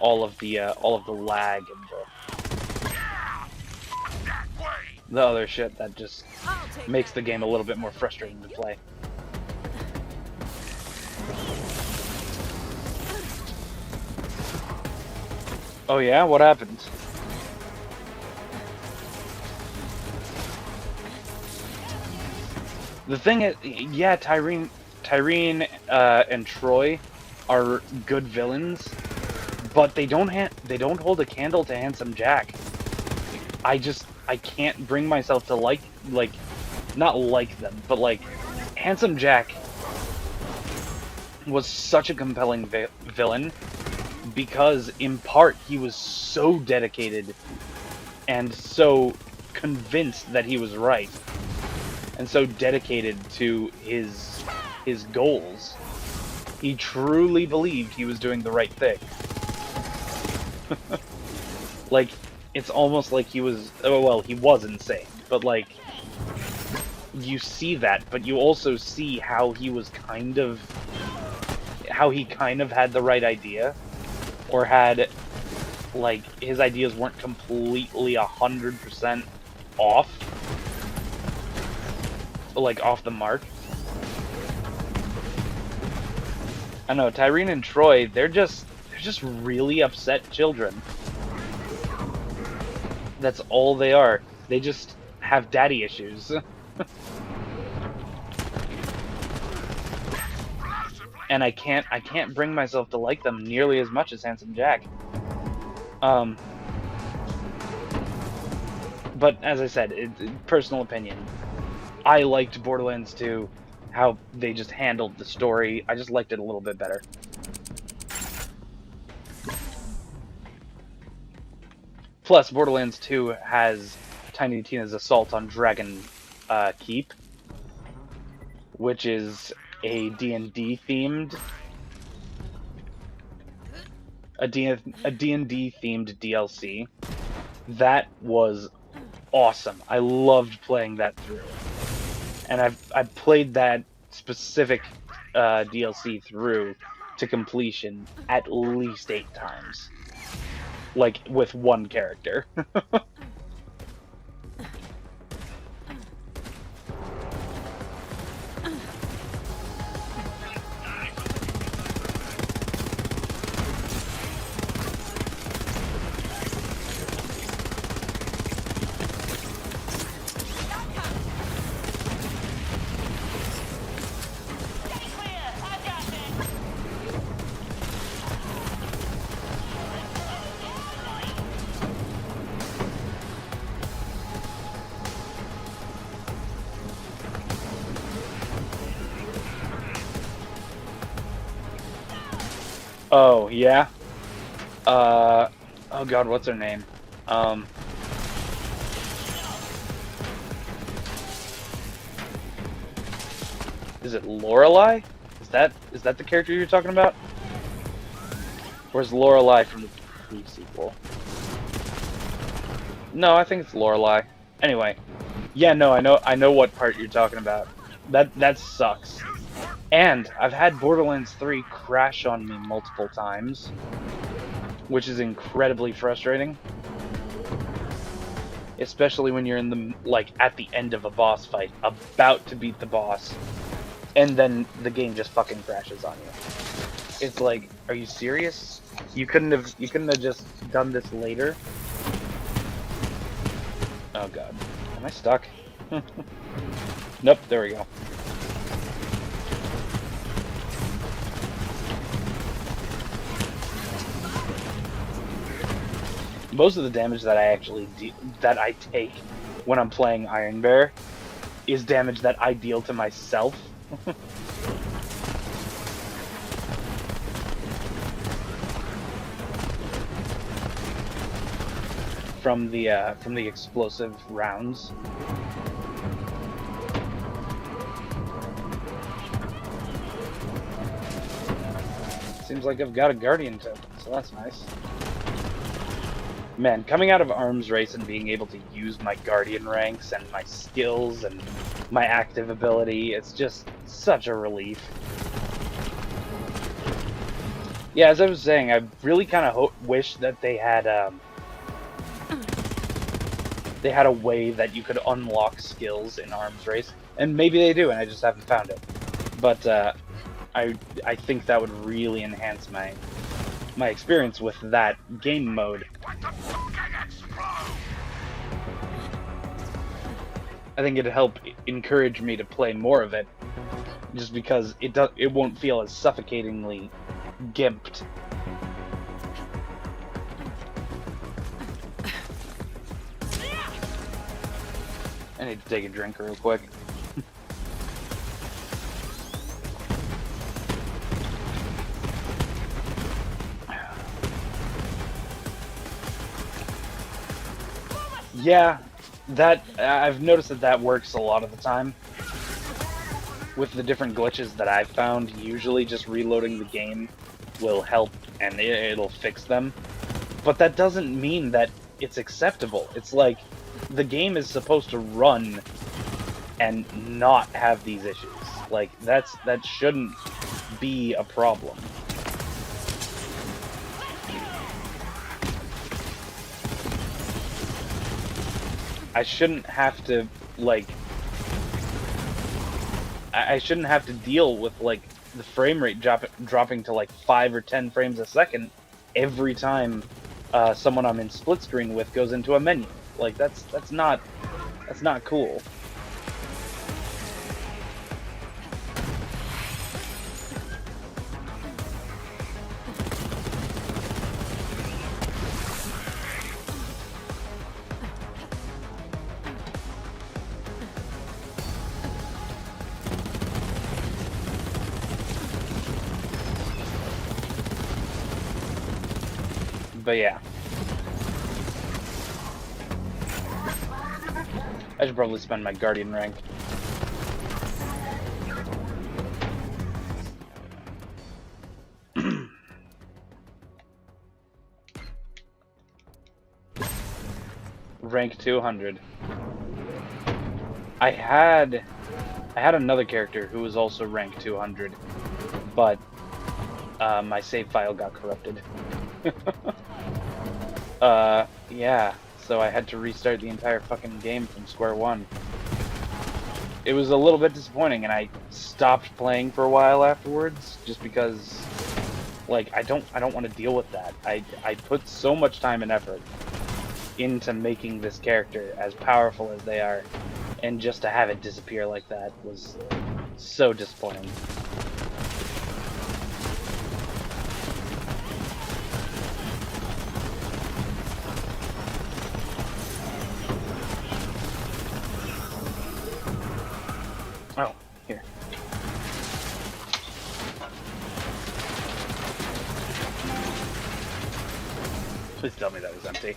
all of the lag and the other shit that just makes the game a little bit more frustrating to play. Oh yeah, what happened? The thing is, yeah, Tyreen, and Troy are good villains, but they don't hold a candle to Handsome Jack. I can't bring myself to like not like them, but like Handsome Jack was such a compelling villain because in part he was so dedicated and so convinced that he was right and so dedicated to his goals. He truly believed he was doing the right thing. Like, it's almost like he was, oh, well, he was insane, but like, you see that, but you also see how he was how he kind of had the right idea, or had, like, his ideas weren't completely 100% off, like, off the mark. I know, Tyrene and Troy, they're just really upset children. That's all they are. They just have daddy issues. And I can't bring myself to like them nearly as much as Handsome Jack. But as I said, personal opinion, I liked Borderlands 2, how they just handled the story. I just liked it a little bit better. Plus, Borderlands 2 has Tiny Tina's assault on Dragon Keep, which is a D&D themed, a D&D themed DLC. That was awesome. I loved playing that through, and I've played that specific DLC through to completion at least 8 times, like with one character. Oh, yeah? Oh god, what's her name? Is it Lorelei? Is that the character you're talking about? Where's Lorelei from the pre-sequel? No, I think it's Lorelei. Anyway. Yeah, no, I know what part you're talking about. That sucks. And I've had Borderlands 3 crash on me multiple times, which is incredibly frustrating. Especially when you're in the, like, at the end of a boss fight, about to beat the boss, and then the game just fucking crashes on you. It's like, are you serious? You couldn't have just done this later? Oh god. Am I stuck? Nope, there we go. Most of the damage that I take when I'm playing Iron Bear is damage that I deal to myself. from the explosive rounds. Seems like I've got a Guardian token, so that's nice. Man, coming out of Arms Race and being able to use my Guardian ranks and my skills and my active ability, it's just such a relief. Yeah, as I was saying, I really kind of wish that they had a way that you could unlock skills in Arms Race, and maybe they do, and I just haven't found it. But I think that would really enhance my experience with that game mode. I think it'd help encourage me to play more of it, just because it won't feel as suffocatingly gimped. I need to take a drink real quick. Yeah, that I've noticed that works a lot of the time. With the different glitches that I've found, usually just reloading the game will help and it'll fix them. But that doesn't mean that it's acceptable. It's like the game is supposed to run and not have these issues. Like that shouldn't be a problem. I shouldn't have to like I shouldn't have to deal with like the frame rate dropping to like 5 or 10 frames a second every time someone I'm in split screen with goes into a menu. Like that's not cool. But yeah. I should probably spend my Guardian rank. Rank 200. I had another character who was also rank 200, but my save file got corrupted. Yeah, so I had to restart the entire fucking game from square one. It was a little bit disappointing, and I stopped playing for a while afterwards, just because, like, I don't want to deal with that. I put so much time and effort into making this character as powerful as they are, and just to have it disappear like that was so disappointing. Oh, here. Please tell me that was empty.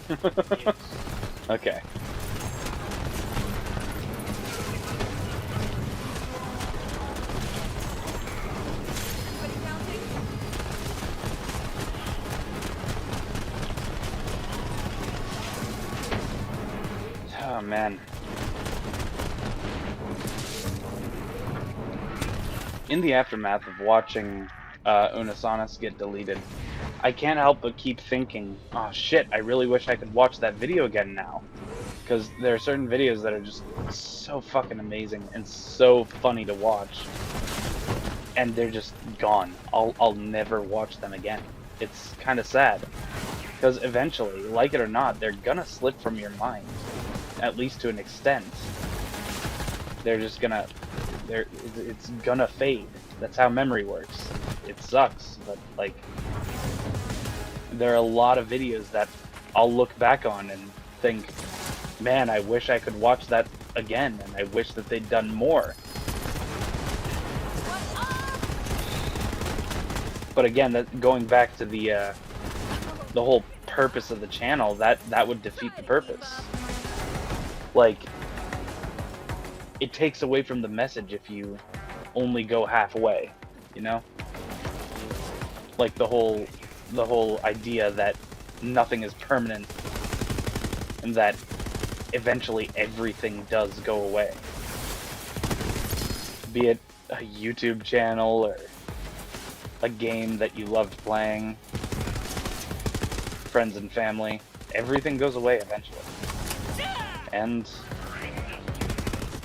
Okay. Oh man. In the aftermath of watching Unisonus get deleted, I can't help but keep thinking, oh shit, I really wish I could watch that video again now. Because there are certain videos that are just so fucking amazing and so funny to watch. And they're just gone. I'll never watch them again. It's kind of sad. Because eventually, like it or not, they're gonna slip from your mind. At least to an extent. They're just gonna... it's gonna fade. That's how memory works. It sucks, but like... there are a lot of videos that I'll look back on and think, man, I wish I could watch that again, and I wish that they'd done more. But again, that going back to the whole purpose of the channel, that would defeat the purpose. Like, it takes away from the message if you only go halfway, you know? Like the whole idea that nothing is permanent and that eventually everything does go away. Be it a YouTube channel or a game that you loved playing, friends and family, everything goes away eventually. And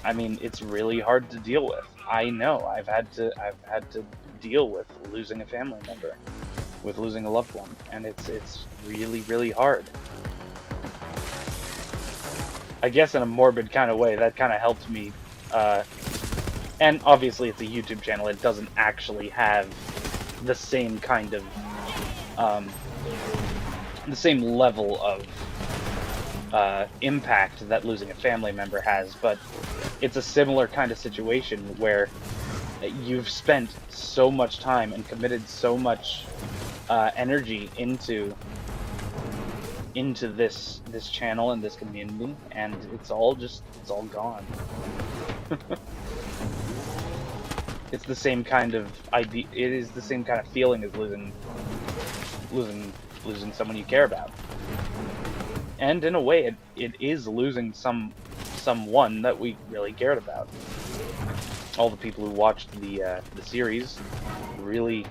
I mean, it's really hard to deal with. I know I've had to deal with losing a family member, with losing a loved one, and it's really, really hard. I guess in a morbid kind of way, that kind of helped me, and obviously it's a YouTube channel, it doesn't actually have the same kind of, the same level of impact that losing a family member has, but it's a similar kind of situation where you've spent so much time and committed so much energy into this channel and this community, and it's all gone. It's the same kind of idea. It is the same kind of feeling as losing someone you care about. And in a way, it is losing someone that we really cared about. All the people who watched the series really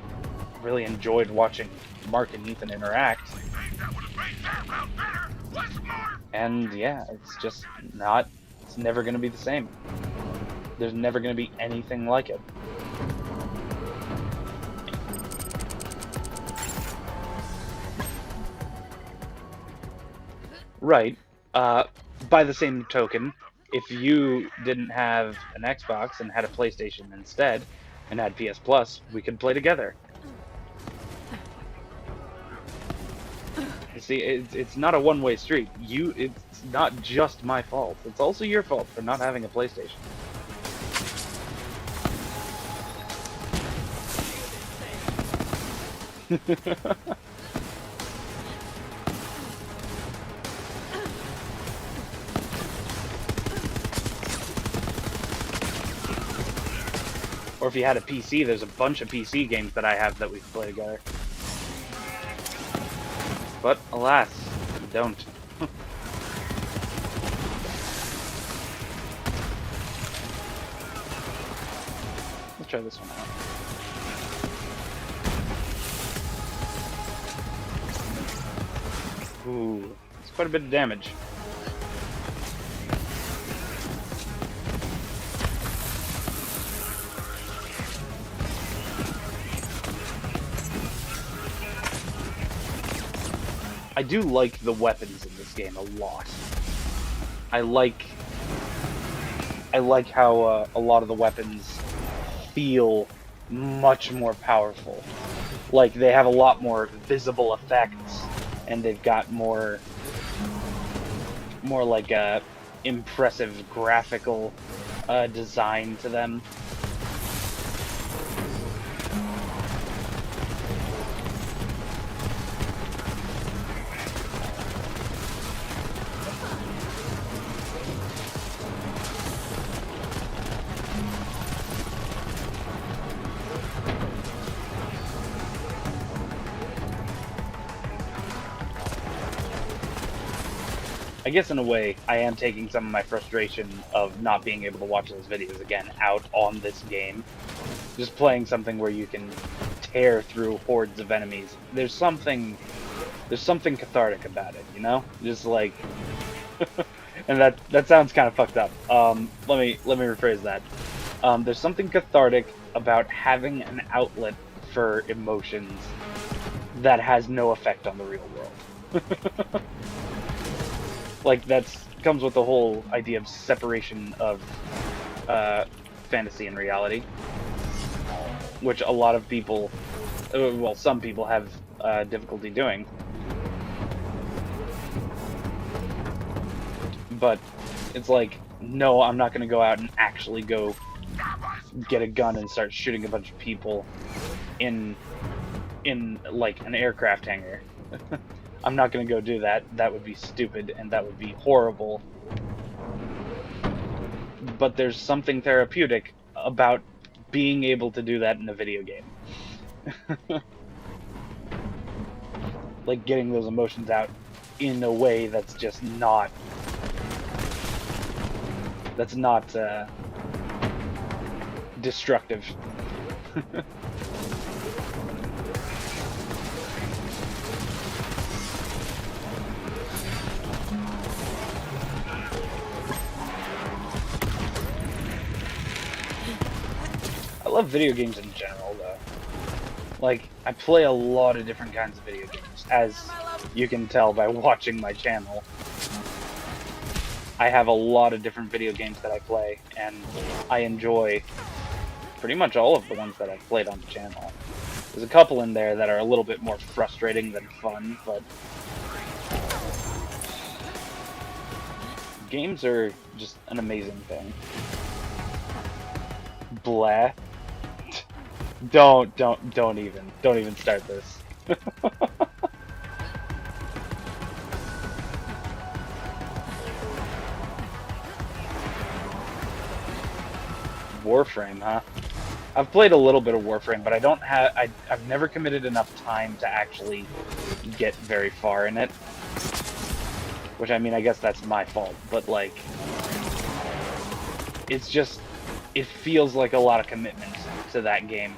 enjoyed watching Mark and Ethan interact. And yeah, it's just not. It's never going to be the same. There's never going to be anything like it. Right. By the same token, if you didn't have an Xbox and had a PlayStation instead, and had PS Plus, we could play together. You see, it's not a one-way street. It's not just my fault. It's also your fault for not having a PlayStation. Or if you had a PC, there's a bunch of PC games that I have that we can play together. But alas, we don't. Let's try this one out. Ooh, it's quite a bit of damage. I do like the weapons in this game a lot. I like how a lot of the weapons feel much more powerful. Like, they have a lot more visible effects, and they've got more like a impressive graphical design to them. I guess in a way, I am taking some of my frustration of not being able to watch those videos again out on this game. Just playing something where you can tear through hordes of enemies. There's something cathartic about it, you know? Just like, and that sounds kind of fucked up. Let me rephrase that. There's something cathartic about having an outlet for emotions that has no effect on the real world. Like, comes with the whole idea of separation of fantasy and reality, which a lot of people, well, some people have difficulty doing. But it's like, no, I'm not going to go out and actually go get a gun and start shooting a bunch of people in like an aircraft hangar. I'm not going to go do that. That would be stupid and that would be horrible. But there's something therapeutic about being able to do that in a video game. Like, getting those emotions out in a way that's just not... that's not destructive. I love video games in general, though. Like, I play a lot of different kinds of video games, as you can tell by watching my channel. I have a lot of different video games that I play, and I enjoy pretty much all of the ones that I've played on the channel. There's a couple in there that are a little bit more frustrating than fun, but Games are just an amazing thing. Blah. Don't even start this. Warframe, huh? I've played a little bit of Warframe, but I don't have. I've never committed enough time to actually get very far in it. Which, I mean, I guess that's my fault, but like, it's just, it feels like a lot of commitment to that game.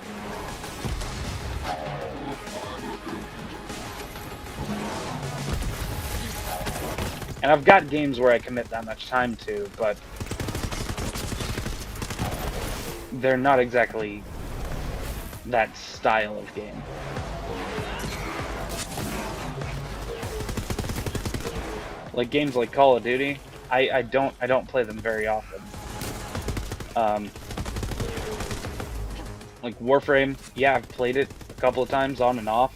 And I've got games where I commit that much time to, but they're not exactly that style of game. Like games like Call of Duty, I don't play them very often. Like Warframe, yeah, I've played it a couple of times on and off,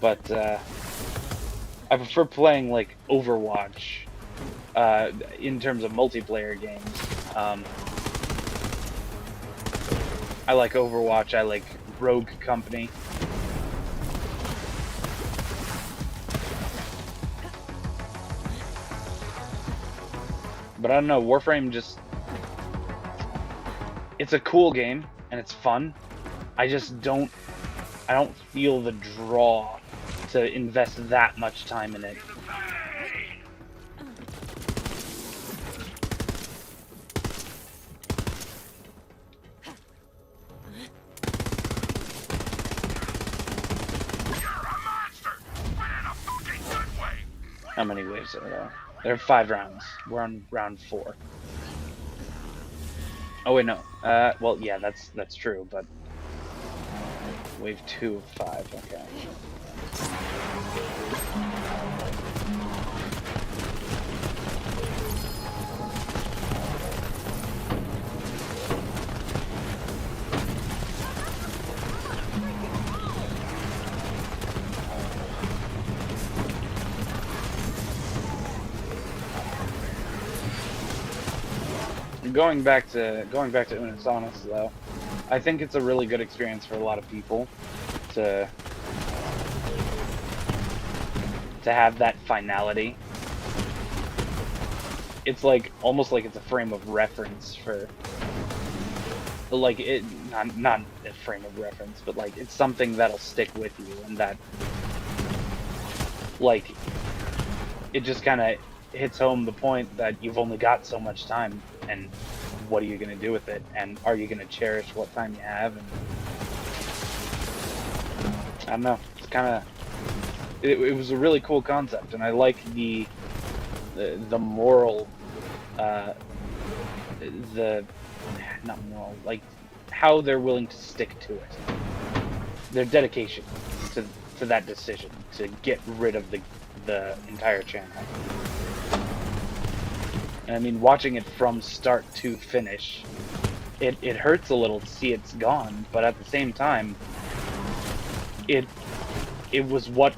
but I prefer playing like Overwatch in terms of multiplayer games. I like Overwatch, I like Rogue Company. But I don't know, Warframe just... It's a cool game, and it's fun. I just don't... I don't feel the draw to invest that much time in it. How many waves are there? There are 5 rounds. We're on round 4. Oh wait, no. Well, yeah, that's true, but wave 2 of 5. Okay. Going back to Unisonus though, I think it's a really good experience for a lot of people to have that finality. It's like almost like it's a frame of reference for like it not a frame of reference, but like it's something that'll stick with you, and that like it just kind of hits home the point that you've only got so much time, and what are you going to do with it, and are you going to cherish what time you have? And I don't know, it's kind of it was a really cool concept, and I like the moral the not moral, like how they're willing to stick to it, their dedication to that decision to get rid of the entire channel. And I mean, watching it from start to finish, it hurts a little to see it's gone, but at the same time, it was what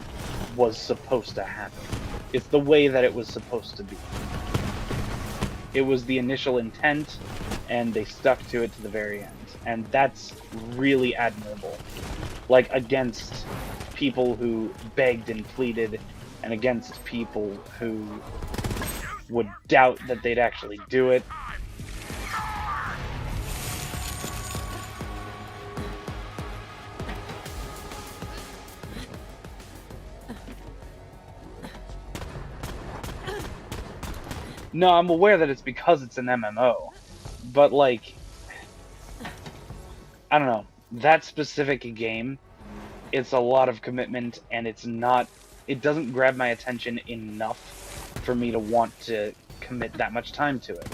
was supposed to happen. It's the way that it was supposed to be. It was the initial intent, and they stuck to it to the very end. And that's really admirable. Like, against people who begged and pleaded, and against people who would doubt that they'd actually do it. No, I'm aware that it's because it's an MMO, but like, I don't know, that specific game, it's a lot of commitment, and it doesn't grab my attention enough for me to want to commit that much time to it.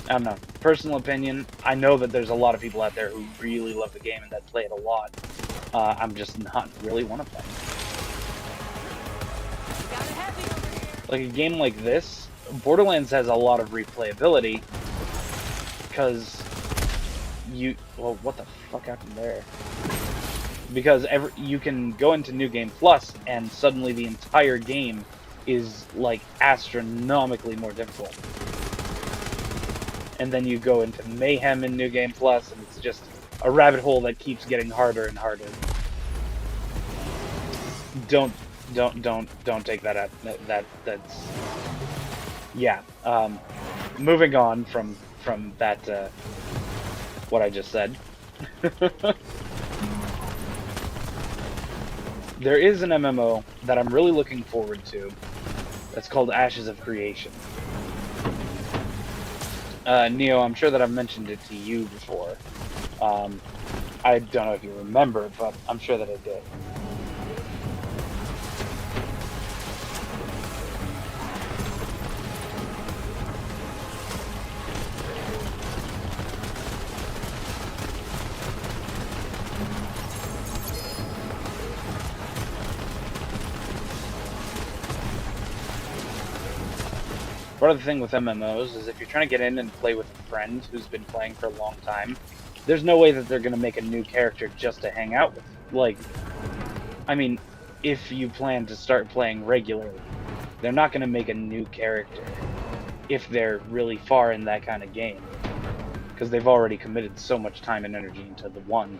I don't know, personal opinion, I know that there's a lot of people out there who really love the game and that play it a lot. I'm just not really one of them. Like a game like this, Borderlands has a lot of replayability, because well, what the fuck happened there? Because you can go into New Game Plus, and suddenly the entire game is like astronomically more difficult. And then you go into Mayhem in New Game Plus, and it's just a rabbit hole that keeps getting harder and harder. Don't take that out. That's yeah. Moving on from that what I just said. There is an MMO that I'm really looking forward to. That's called Ashes of Creation. Neo, I'm sure that I've mentioned it to you before. I don't know if you remember, but I'm sure that I did. Part of the thing with MMOs is if you're trying to get in and play with a friend who's been playing for a long time, there's no way that they're going to make a new character just to hang out with. Like, I mean, if you plan to start playing regularly, they're not going to make a new character if they're really far in that kind of game, because they've already committed so much time and energy into the one.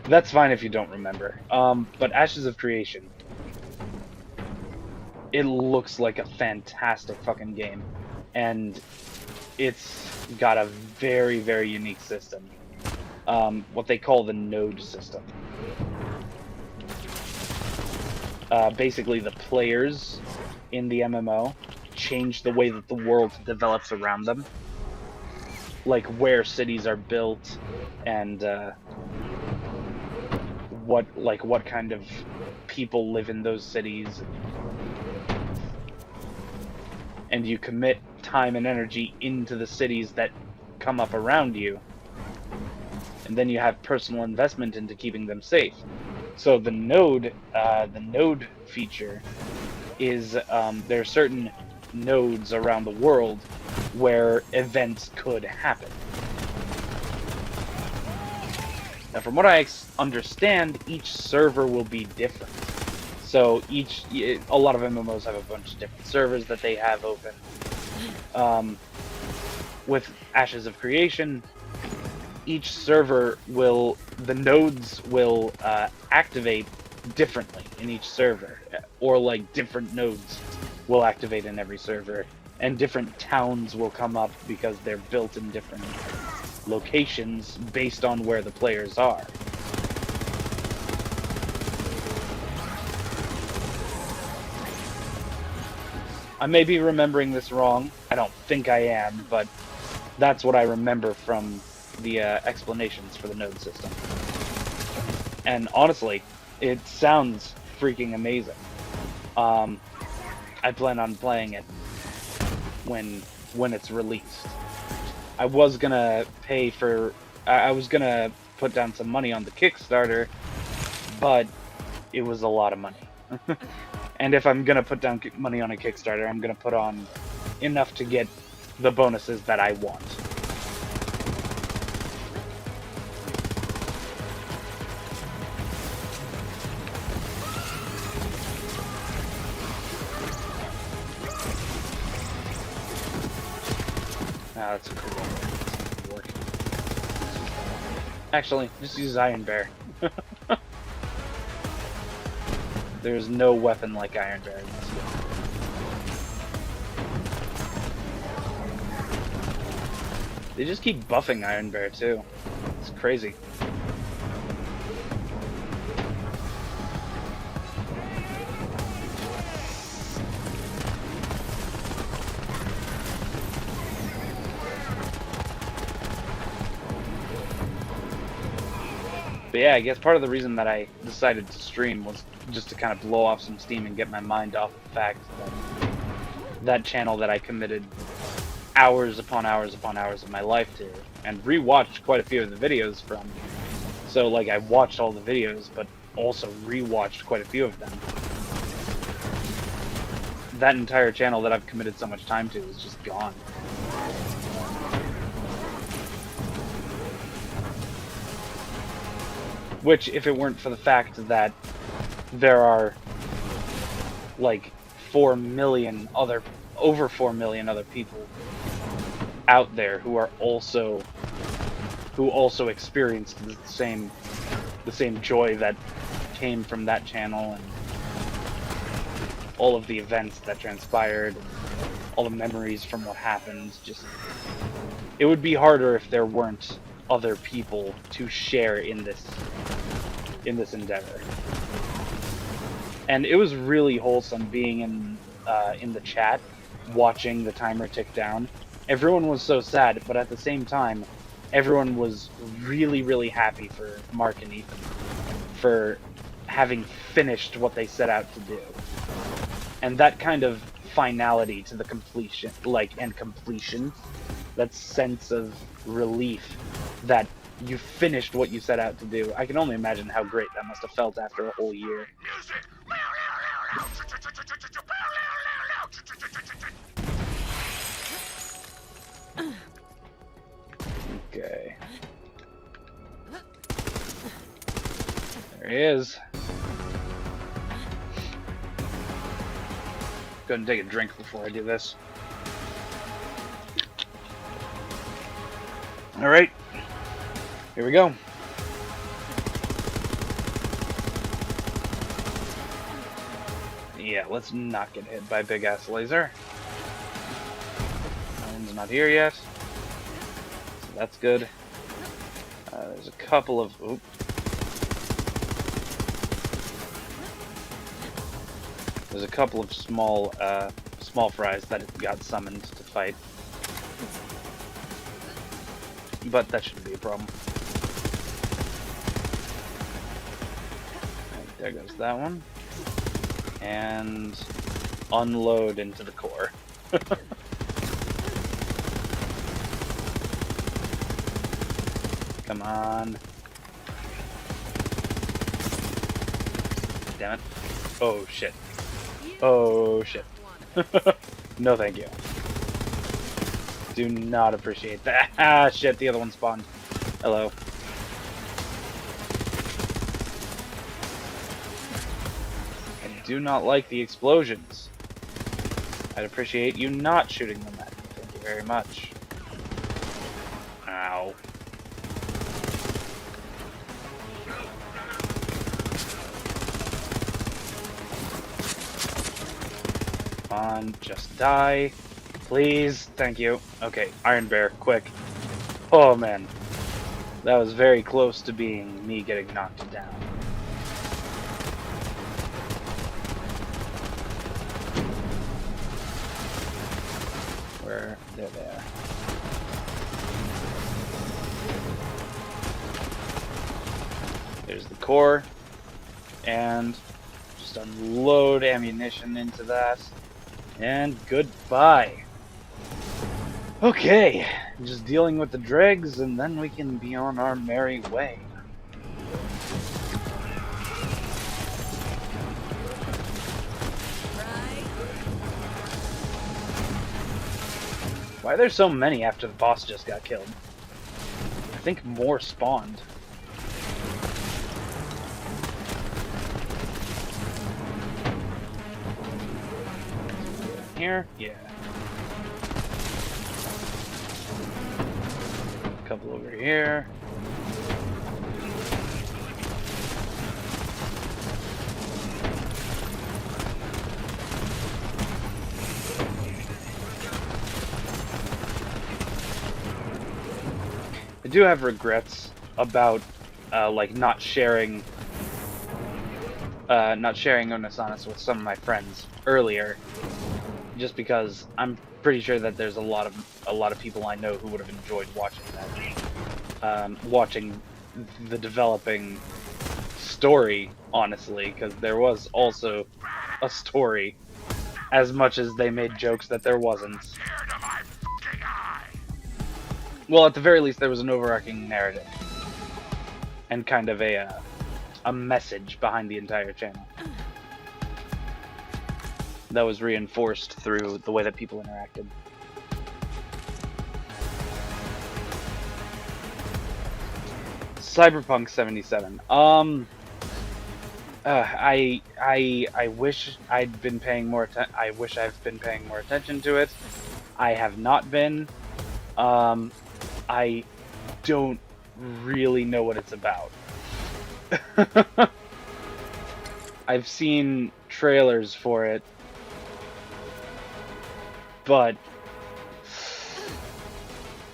That's fine if you don't remember. But Ashes of Creation, it looks like a fantastic fucking game, and it's got a very, very unique system. What they call the node system. Basically, the players in the MMO change the way that the world develops around them. Like where cities are built, and what kind of people live in those cities. And you commit time and energy into the cities that come up around you. And then you have personal investment into keeping them safe. So the node feature is there are certain nodes around the world where events could happen. Now, from what I understand, each server will be different. So a lot of MMOs have a bunch of different servers that they have open. With Ashes of Creation, each server the nodes will activate differently in each server, or like different nodes will activate in every server, and different towns will come up because they're built in different locations based on where the players are. I may be remembering this wrong. I don't think I am, but that's what I remember from the explanations for the node system. And honestly, it sounds freaking amazing. I plan on playing it when it's released. I was gonna I was gonna put down some money on the Kickstarter, but it was a lot of money. And if I'm gonna put down money on a Kickstarter, I'm gonna put on enough to get the bonuses that I want. Ah, that's a cool one. Work. Actually, just use Iron Bear. There's no weapon like Iron Bear in this game. They just keep buffing Iron Bear too. It's crazy. But yeah, I guess part of the reason that I decided to stream was just to kind of blow off some steam and get my mind off the fact that that channel that I committed hours upon hours upon hours of my life to, and rewatched quite a few of the videos from. So like I watched all the videos, but also rewatched quite a few of them. That entire channel that I've committed so much time to is just gone. Which, if it weren't for the fact that there are like 4 million other, over 4 million other people out there who also experienced the same joy that came from that channel, and all of the events that transpired, and all the memories from what happened. Just, it would be harder if there weren't other people to share in this endeavor. And it was really wholesome being in the chat, watching the timer tick down. Everyone was so sad, but at the same time, everyone was really, really happy for Mark and Ethan for having finished what they set out to do. And that kind of finality to the completion, that sense of relief that you finished what you set out to do. I can only imagine how great that must have felt after a whole year. Okay. There he is. Go ahead and take a drink before I do this. Alright. Here we go. Yeah, let's not get hit by a big ass laser. That one's not here yet. So that's good. There's a couple of... Oop. There's a couple of small fries that got summoned to fight. But that shouldn't be a problem. Right, there goes that one. And unload into the core. Come on. Damn it. Oh shit. Oh shit. No thank you. Do not appreciate that. Ah shit, the other one spawned. Hello. I do not like the explosions. I'd appreciate you not shooting them at me. Thank you very much. Ow. Come on, just die. Please, thank you. Okay, Iron Bear, quick. Oh man. That was very close to being me getting knocked down. Where? There they are. There's the core. And just unload ammunition into that. And goodbye. Okay, just dealing with the dregs, and then we can be on our merry way. Why are there so many after the boss just got killed? I think more spawned. Here? Yeah. A couple over here. I do have regrets about like not sharing Onosanis with some of my friends earlier, just because I'm pretty sure that there's a lot of people I know who would have enjoyed watching that, watching the developing story, honestly, because there was also a story, as much as they made jokes that there wasn't. Well, at the very least, there was an overarching narrative and kind of a message behind the entire channel that was reinforced through the way that people interacted. Cyberpunk 77. I wish I'd been paying more I wish I've been paying more attention to it. I have not been. Um, I don't really know what it's about. I've seen trailers for it, but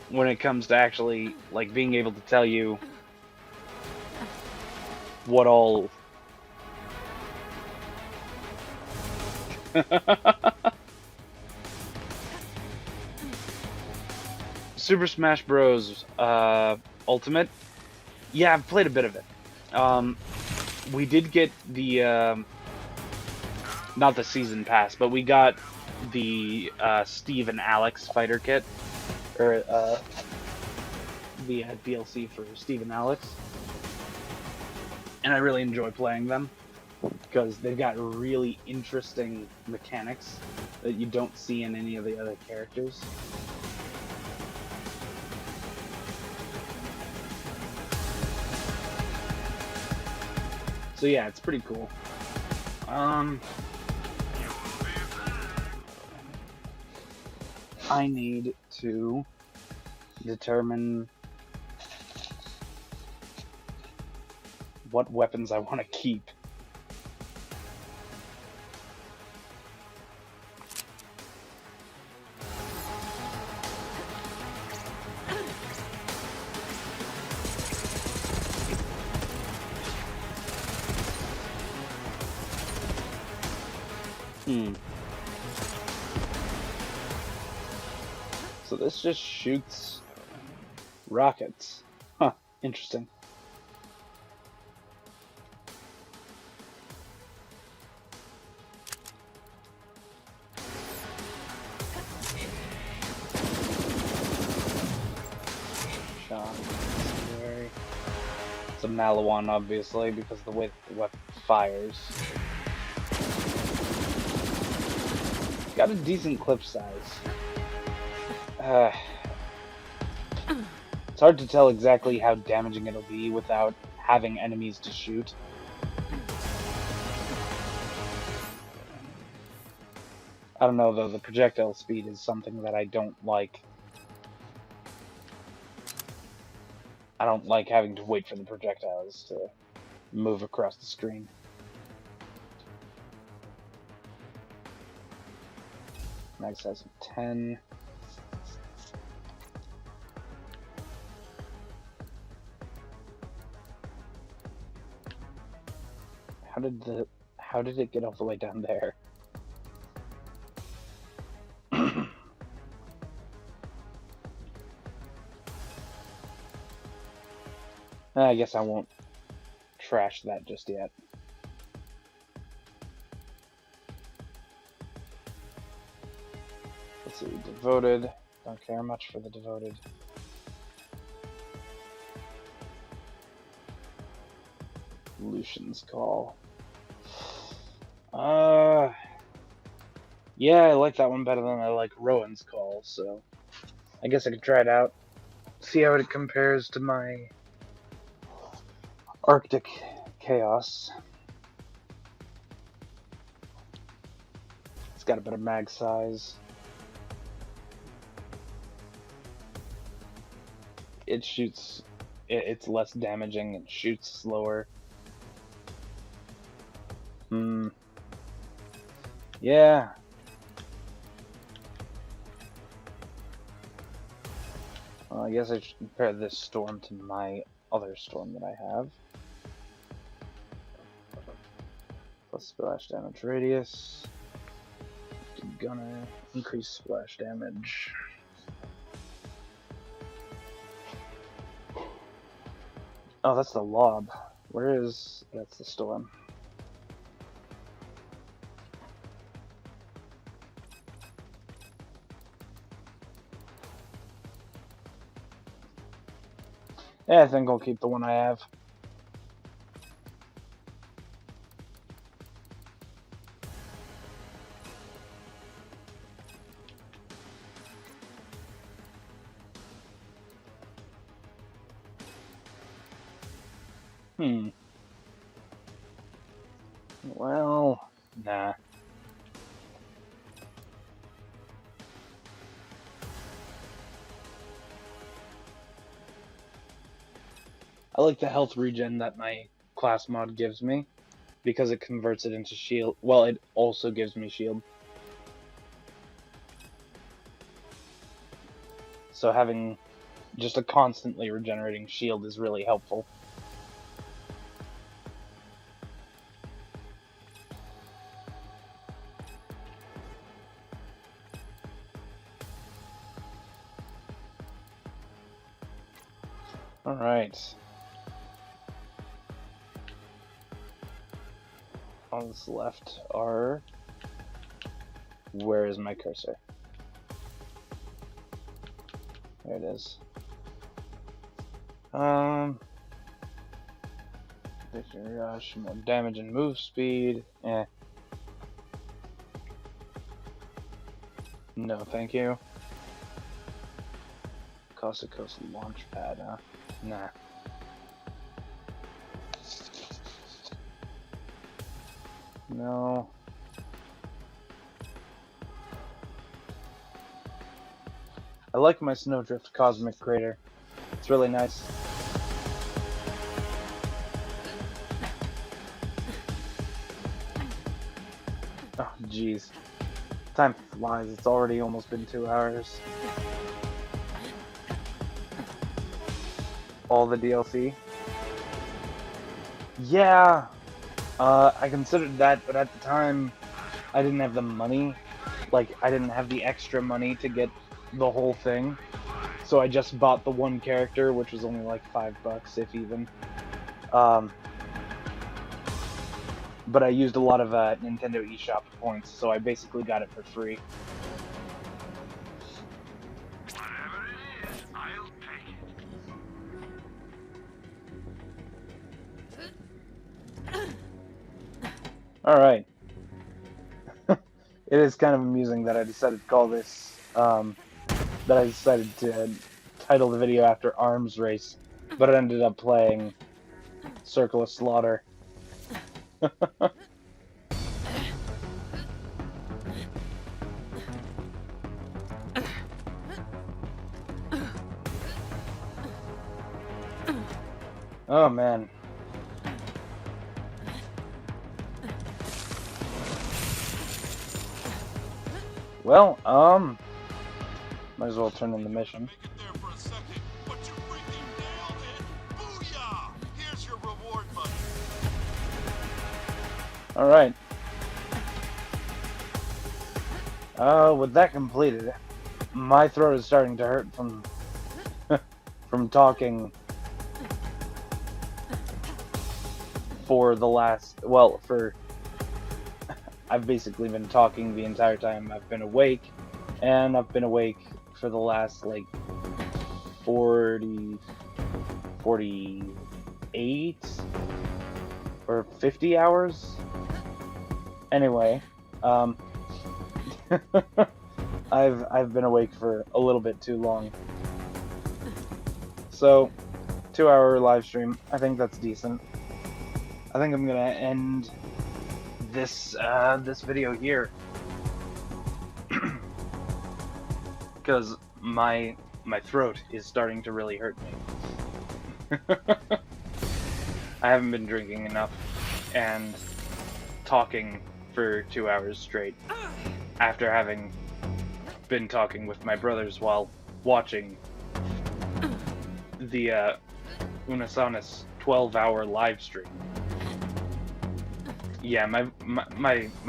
when it comes to actually like being able to tell you what all Super Smash Bros. Ultimate, yeah, I've played a bit of it. Um, we did get the not the season pass, but we got the Steve and Alex fighter kit, or the DLC for Steve and Alex, and I really enjoy playing them because they've got really interesting mechanics that you don't see in any of the other characters. So yeah, it's pretty cool. I need to determine what weapons I want to keep. Hmm. So this just shoots rockets. Huh, interesting. Shot. Incendiary. It's a Malawan, obviously, because of the way the weapon fires. Got a decent clip size. It's hard to tell exactly how damaging it'll be without having enemies to shoot. I don't know, though, the projectile speed is something that I don't like. I don't like having to wait for the projectiles to move across the screen. Mag size of 10. How did it get all the way down there? I guess I won't trash that just yet. Let's see, devoted. Don't care much for the devoted. Lucian's Call. Yeah, I like that one better than I like Rowan's Call, so I guess I could try it out. See how it compares to my Arctic Chaos. It's got a better mag size. It shoots, it's less damaging, it shoots slower. Yeah. Well, I guess I should compare this storm to my other storm that I have. Plus splash damage radius. Gonna increase splash damage. Oh, that's the lob. Where is... That's the storm. Yeah, I think I'll keep the one I have. Nah. I like the health regen that my class mod gives me, because it converts it into shield. Well, it also gives me shield. So having just a constantly regenerating shield is really helpful. Alright. On this left are... Where is my cursor? There it is. Victory Rush, more damage and move speed. Eh. No, thank you. Coast to Coast launch pad, huh? Nah. No. I like my Snowdrift Cosmic Crater. It's really nice. Oh, jeez. Time flies. It's already almost been 2 hours. All the DLC? Yeah! I considered that, but at the time, I didn't have the money. Like, I didn't have the extra money to get the whole thing. So I just bought the one character, which was only like $5, if even. But I used a lot of Nintendo eShop points, so I basically got it for free. Whatever it is, I'll take it. Alright. It is kind of amusing that I decided to call this, that I decided to title the video after Arms Race, but it ended up playing Circle of Slaughter. Oh man. Well, might as well turn in the mission. Alright. With that completed, my throat is starting to hurt from from talking for the last, well, I've basically been talking the entire time I've been awake, and I've been awake for the last, like, 48 or 50 hours? Anyway, I've been awake for a little bit too long. So, 2-hour live stream, I think that's decent. I think I'm gonna end this this video here because my throat is starting to really hurt me. I haven't been drinking enough and talking for 2 hours straight after having been talking with my brothers while watching the Unasanis 12-hour live stream. Yeah, my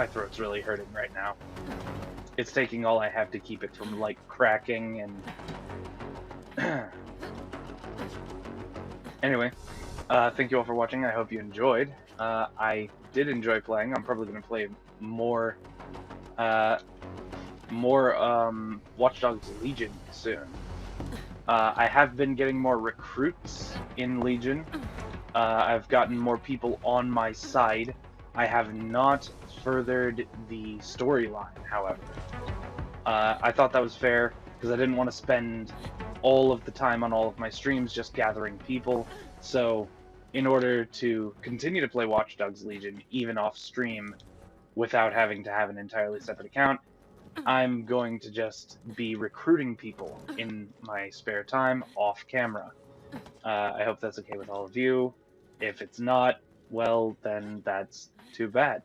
throat's really hurting right now. It's taking all I have to keep it from, like, cracking and... Anyway, thank you all for watching. I hope you enjoyed. I did enjoy playing. I'm probably going to play more Watch Dogs Legion soon. I have been getting more recruits in Legion. I've gotten more people on my side. I have not furthered the storyline, however. I thought that was fair, because I didn't want to spend all of the time on all of my streams just gathering people. So, in order to continue to play Watch Dogs Legion, even off stream, without having to have an entirely separate account. I'm going to just be recruiting people in my spare time off camera. I hope that's okay with all of you. If it's not, well, then that's too bad.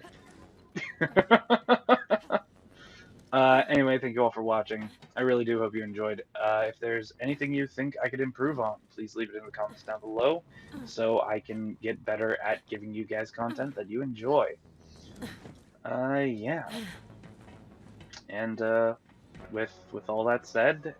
Anyway, thank you all for watching. I really do hope you enjoyed. If there's anything you think I could improve on, please leave it in the comments down below so I can get better at giving you guys content that you enjoy. Yeah. And with all that said,